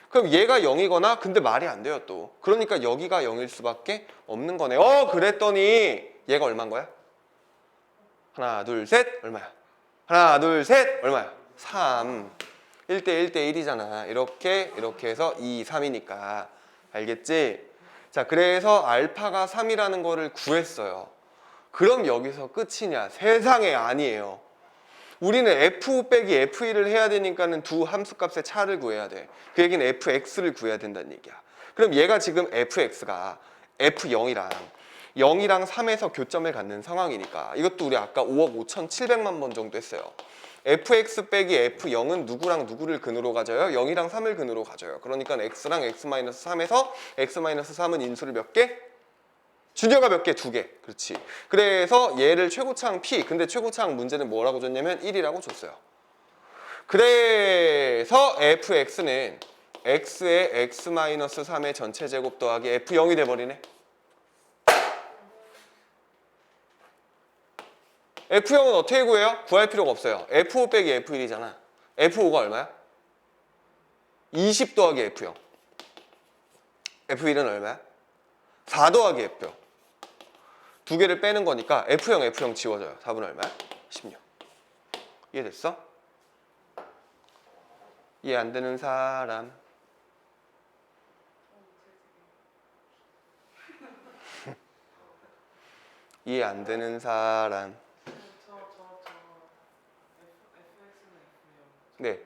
그럼 얘가 0이거나 근데 말이 안 돼요 또. 그러니까 여기가 0일 수밖에 없는 거네. 그랬더니 얘가 얼마인 거야? 하나 둘 셋 얼마야? 하나 둘 셋 얼마야? 3. 1대 1대 1이잖아. 이렇게 해서 2, 3이니까. 알겠지? 자, 그래서 알파가 3이라는 거를 구했어요. 그럼 여기서 끝이냐? 세상에 아니에요. 우리는 f 빼기 f1을 해야 되니까는 두 함수값의 차를 구해야 돼. 그 얘기는 fx를 구해야 된다는 얘기야. 그럼 얘가 지금 fx가 f0이랑 0이랑 3에서 교점을 갖는 상황이니까 이것도 우리 아까 5억 5,700만 번 정도 했어요. fx 빼기 f0은 누구랑 누구를 근으로 가져요? 0이랑 3을 근으로 가져요. 그러니까 x랑 x-3에서 x-3은 인수를 몇 개? 준여가 몇 개? 2개. 그렇지. 그래서 얘를 최고차항 P. 근데 최고차항 문제는 뭐라고 줬냐면 1이라고 줬어요. 그래서 fx는 x의 x-3의 전체 제곱 더하기 f0이 돼버리네. f0은 어떻게 구해요? 구할 필요가 없어요. f5 빼기 f1이잖아. f5가 얼마야? 20 더하기 f0. f1은 얼마야? 4 더하기 f0. 두 개를 빼는 거니까 f0 지워져요. 4분 얼마야? 16. 이해됐어? 이해 안 되는 사람? 이해 안 되는 사람? 네.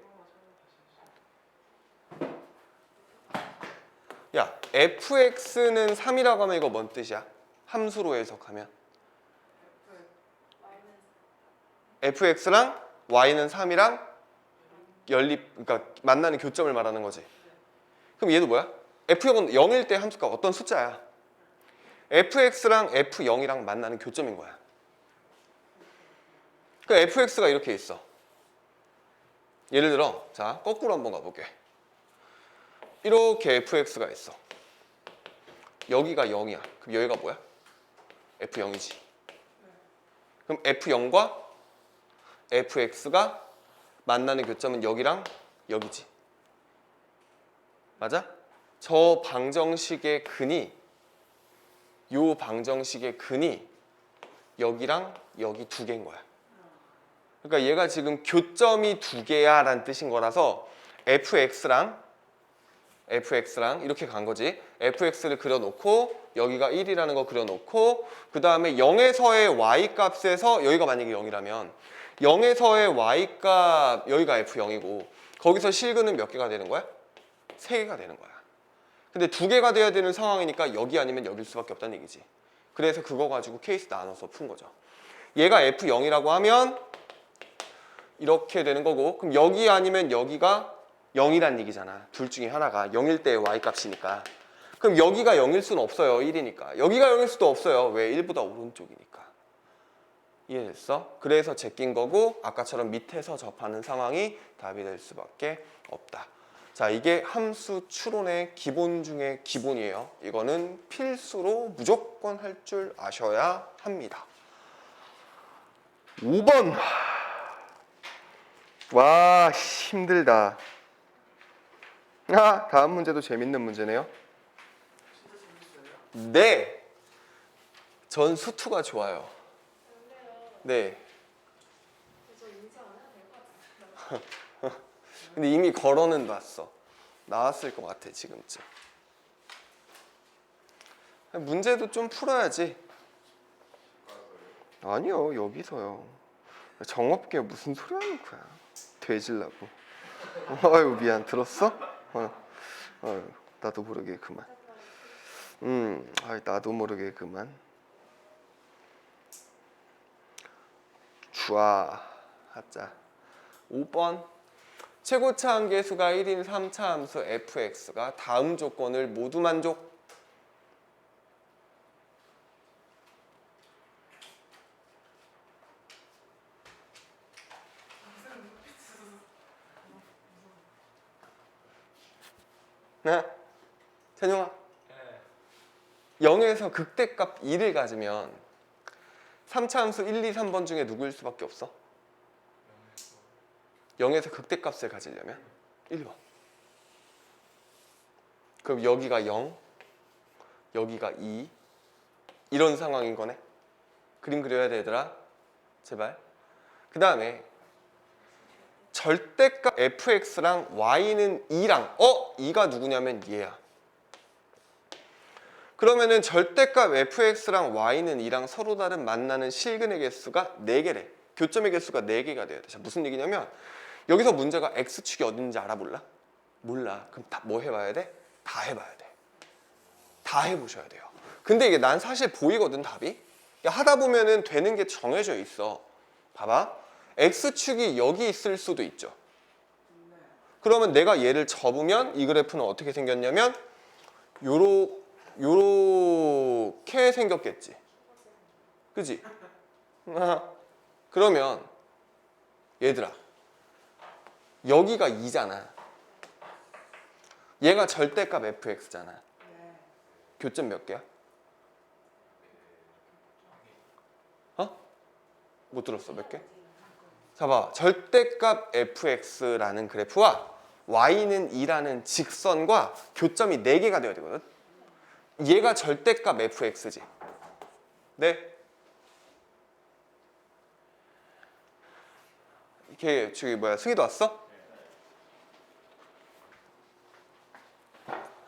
야, fx는 3이라고 하면 이거 뭔 뜻이야? 함수로 해석하면 fx랑 y는 3이랑 그러니까 만나는 교점을 말하는 거지. 그럼 얘도 뭐야? f0은 0일 때 함수가 어떤 숫자야? fx랑 f0이랑 만나는 교점인 거야. 그러니까 fx가 이렇게 있어. 예를 들어 자 거꾸로 한번 가볼게. 이렇게 fx가 있어. 여기가 0이야. 그럼 여기가 뭐야? f0이지. 그럼 f0과 fx가 만나는 교점은 여기랑 여기지. 맞아? 저 방정식의 근이 요 방정식의 근이 여기랑 여기 두 개인 거야. 그러니까 얘가 지금 교점이 두 개야 라는 뜻인 거라서 fx랑 이렇게 간 거지. fx를 그려놓고 여기가 1이라는 거 그려놓고 그 다음에 0에서의 y값에서 여기가 만약에 0이라면 0에서의 y값 여기가 f0이고 거기서 실근은 몇 개가 되는 거야? 3개가 되는 거야. 근데 2개가 돼야 되는 상황이니까 여기 아니면 여길 수밖에 없다는 얘기지. 그래서 그거 가지고 케이스 나눠서 푼 거죠. 얘가 f0이라고 하면 이렇게 되는 거고 그럼 여기 아니면 여기가 0이란 얘기잖아. 둘 중에 하나가 0일 때의 y값이니까. 그럼 여기가 0일 수는 없어요. 1이니까. 여기가 0일 수도 없어요. 왜? 1보다 오른쪽이니까. 이해됐어? 그래서 제낀 거고 아까처럼 밑에서 접하는 상황이 답이 될 수밖에 없다. 자, 이게 함수 추론의 기본 중에 기본이에요. 이거는 필수로 무조건 할 줄 아셔야 합니다. 5번. 와, 힘들다. 다음 문제도 재밌는 문제네요. 네. 전 수투가 좋아요. 네. 근데 이미 걸어는 놨어. 나왔을 것 같아 지금쯤. 문제도 좀 풀어야지. 아니요 여기서요. 정없게 무슨 소리 하는 거야. 되질라고. 아유 미안 들었어? 아유 나도 모르게 그만. 나도 모르게 그만. 하자. 5번 최고차 함계수가 1인 3차 함수 fx가 다음 조건을 모두 만족. 네? 찬용아, 네. 0에서 극대값 2를 가지면 3차 함수 1, 2, 3번 중에 누구일 수밖에 없어? 0에서 극대값을 가지려면 1번. 그럼 여기가 0, 여기가 2 이런 상황인 거네. 그림 그려야 돼 얘들아. 제발. 그 다음에 절대값 fx랑 y는 2랑 2가 누구냐면 얘야. 그러면은 절대값 fx랑 y는 2랑 서로 다른 만나는 실근의 개수가 4개래. 교점의 개수가 4개가 돼야 돼. 자, 무슨 얘기냐면 여기서 문제가 x축이 어딘지 알아 몰라? 몰라. 그럼 다 뭐 해봐야 돼? 다 해봐야 돼. 다 해보셔야 돼요. 근데 이게 난 사실 보이거든 답이. 하다 보면은 되는 게 정해져 있어. 봐봐. x축이 여기 있을 수도 있죠. 그러면 내가 얘를 접으면 이 그래프는 어떻게 생겼냐면 요렇게 생겼겠지. 그지? 그러면 얘들아 여기가 2잖아. 얘가 절대값 fx잖아. 교점 몇 개야? 못 들었어. 몇 개? 자 봐. 절대값 fx라는 그래프와 y는 2라는 직선과 교점이 4개가 되어야 되거든. 얘가 절대값 fx지. 네? 이렇게 저기 뭐야 승희도 왔어?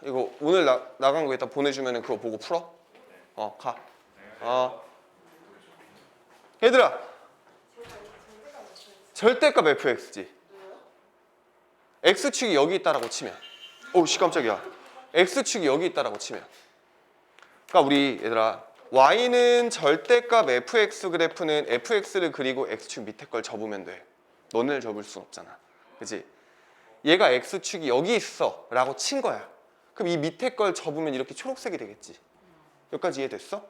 이거 오늘 나간 거 이따 보내주면 그거 보고 풀어? 가. 얘들아 절대값 fx지. x축이 여기 있다라고 치면 오씨 깜짝이야. x축이 여기 있다라고 치면 그러니까 우리 얘들아 y는 절대값 fx 그래프는 fx를 그리고 x축 밑에 걸 접으면 돼. 너네를 접을 순 없잖아. 그치? 얘가 x축이 여기 있어 라고 친 거야. 그럼 이 밑에 걸 접으면 이렇게 초록색이 되겠지. 여기까지 이해됐어?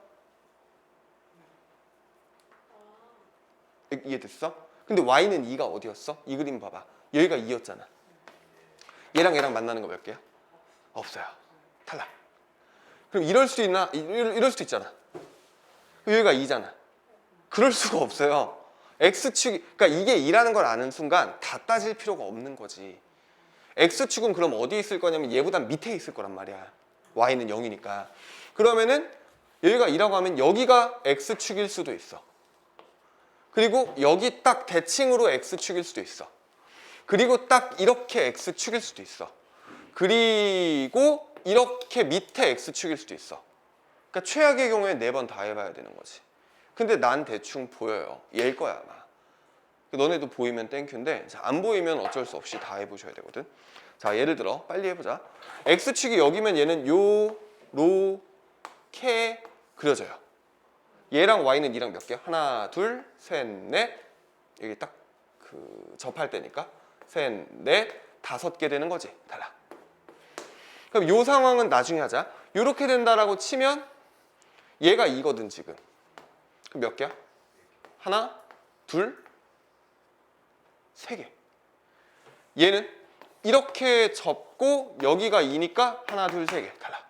이해됐어? 근데 y는 2가 어디였어? 이 그림 봐봐. 여기가 2였잖아. 얘랑 만나는 거 몇 개야? 없어요. 탈락. 그럼 이럴 수 있나? 이럴 수도 있잖아. 여기가 2잖아. 그럴 수가 없어요. x축이 그러니까 이게 2라는 걸 아는 순간 다 따질 필요가 없는 거지. x축은 그럼 어디 있을 거냐면 얘보다 밑에 있을 거란 말이야. y는 0이니까. 그러면은 여기가 2라고 하면 여기가 x축일 수도 있어. 그리고 여기 딱 대칭으로 x축일 수도 있어. 그리고 딱 이렇게 x축일 수도 있어. 그리고 이렇게 밑에 x축일 수도 있어. 그러니까 최악의 경우에 4번 다 해봐야 되는 거지. 근데 난 대충 보여요. 얘일 거야 아마. 너네도 보이면 땡큐인데 안 보이면 어쩔 수 없이 다 해보셔야 되거든. 자 예를 들어 빨리 해보자. x축이 여기면 얘는 요렇게 그려져요. 얘랑 y는 2랑 몇 개야? 하나, 둘, 셋, 넷. 여기 딱 그 접할 때니까 셋, 넷, 5개 되는 거지. 달라. 그럼 요 상황은 나중에 하자. 요렇게 된다라고 치면 얘가 2거든 지금. 그럼 몇 개야? 하나, 둘, 3개. 얘는 이렇게 접고 여기가 2니까 하나, 둘, 3개. 달라.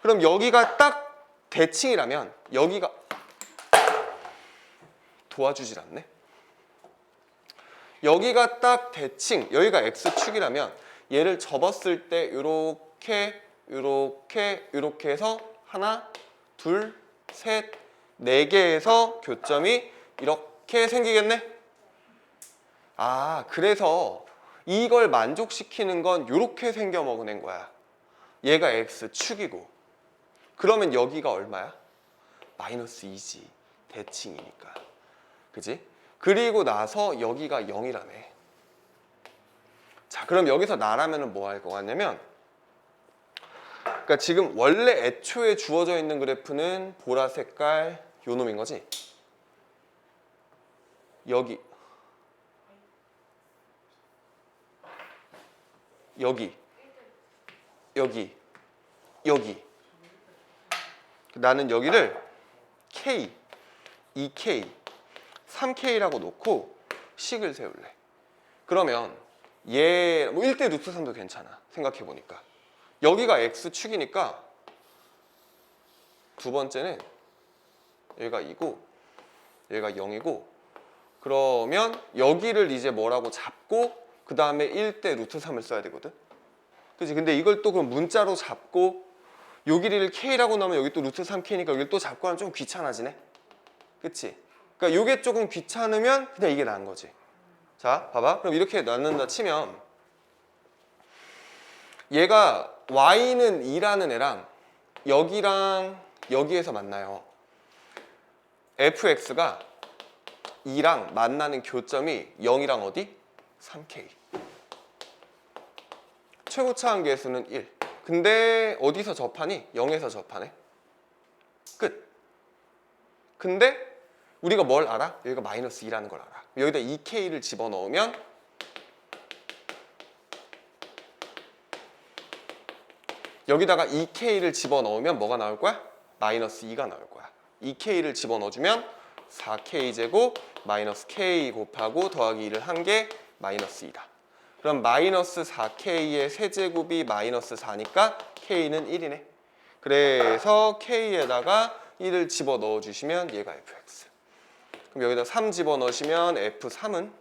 그럼 여기가 딱 대칭이라면 여기가 도와주질 않네. 여기가 딱 대칭, 여기가 x축이라면 얘를 접었을 때 요렇게 해서 하나, 둘, 셋, 4개에서 교점이 이렇게 생기겠네. 그래서 이걸 만족시키는 건 요렇게 생겨 먹어낸 거야. 얘가 x축이고 그러면 여기가 얼마야? 마이너스 2지. 대칭이니까. 그지? 그리고 나서 여기가 0이라며. 자, 그럼 여기서 나라면은 뭐 할 것 같냐면 그러니까 지금 원래 애초에 주어져 있는 그래프는 보라 색깔 요 놈인 거지? 여기 나는 여기를 K, 2K, 3K라고 놓고 식을 세울래. 그러면 얘 뭐 1대 루트 3도 괜찮아. 생각해보니까 여기가 x축이니까 두 번째는 얘가 2고 얘가 0이고 그러면 여기를 이제 뭐라고 잡고 그 다음에 1대 루트 3을 써야 되거든. 그치? 근데 이걸 또 그럼 문자로 잡고 요 길이를 k라고 나오면 여기 또 루트 3k니까 여기를 또 잡고 하면 좀 귀찮아지네. 그치? 그러니까 요게 조금 귀찮으면 그냥 이게 나은 거지. 자, 봐봐. 그럼 이렇게 놨는다 치면 얘가 y는 2라는 애랑 여기랑 여기에서 만나요. fx가 2랑 만나는 교점이 0이랑 어디? 3k. 최고차 한계수는 1. 근데 어디서 접하니? 0에서 접하네. 끝. 근데 우리가 뭘 알아? 여기가 마이너스 2라는 걸 알아. 여기다 2k를 집어넣으면 여기다가 2k를 집어넣으면 뭐가 나올 거야? 마이너스 2가 나올 거야. 2k를 집어넣어주면 4k제곱 마이너스 k 곱하고 더하기 2를 한 게 마이너스 2다. 그럼 마이너스 4k의 세제곱이 마이너스 4니까 k는 1이네. 그래서 k에다가 1을 집어넣어 주시면 얘가 fx. 그럼 여기다 3 집어넣으시면 f3은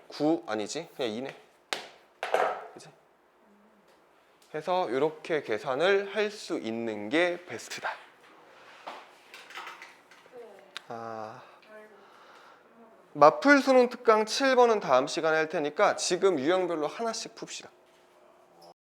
9 아니지? 그냥 2네. 그치? 해서 이렇게 계산을 할 수 있는 게 베스트다. 마풀 수능 특강 7번은 다음 시간에 할 테니까 지금 유형별로 하나씩 풉시다.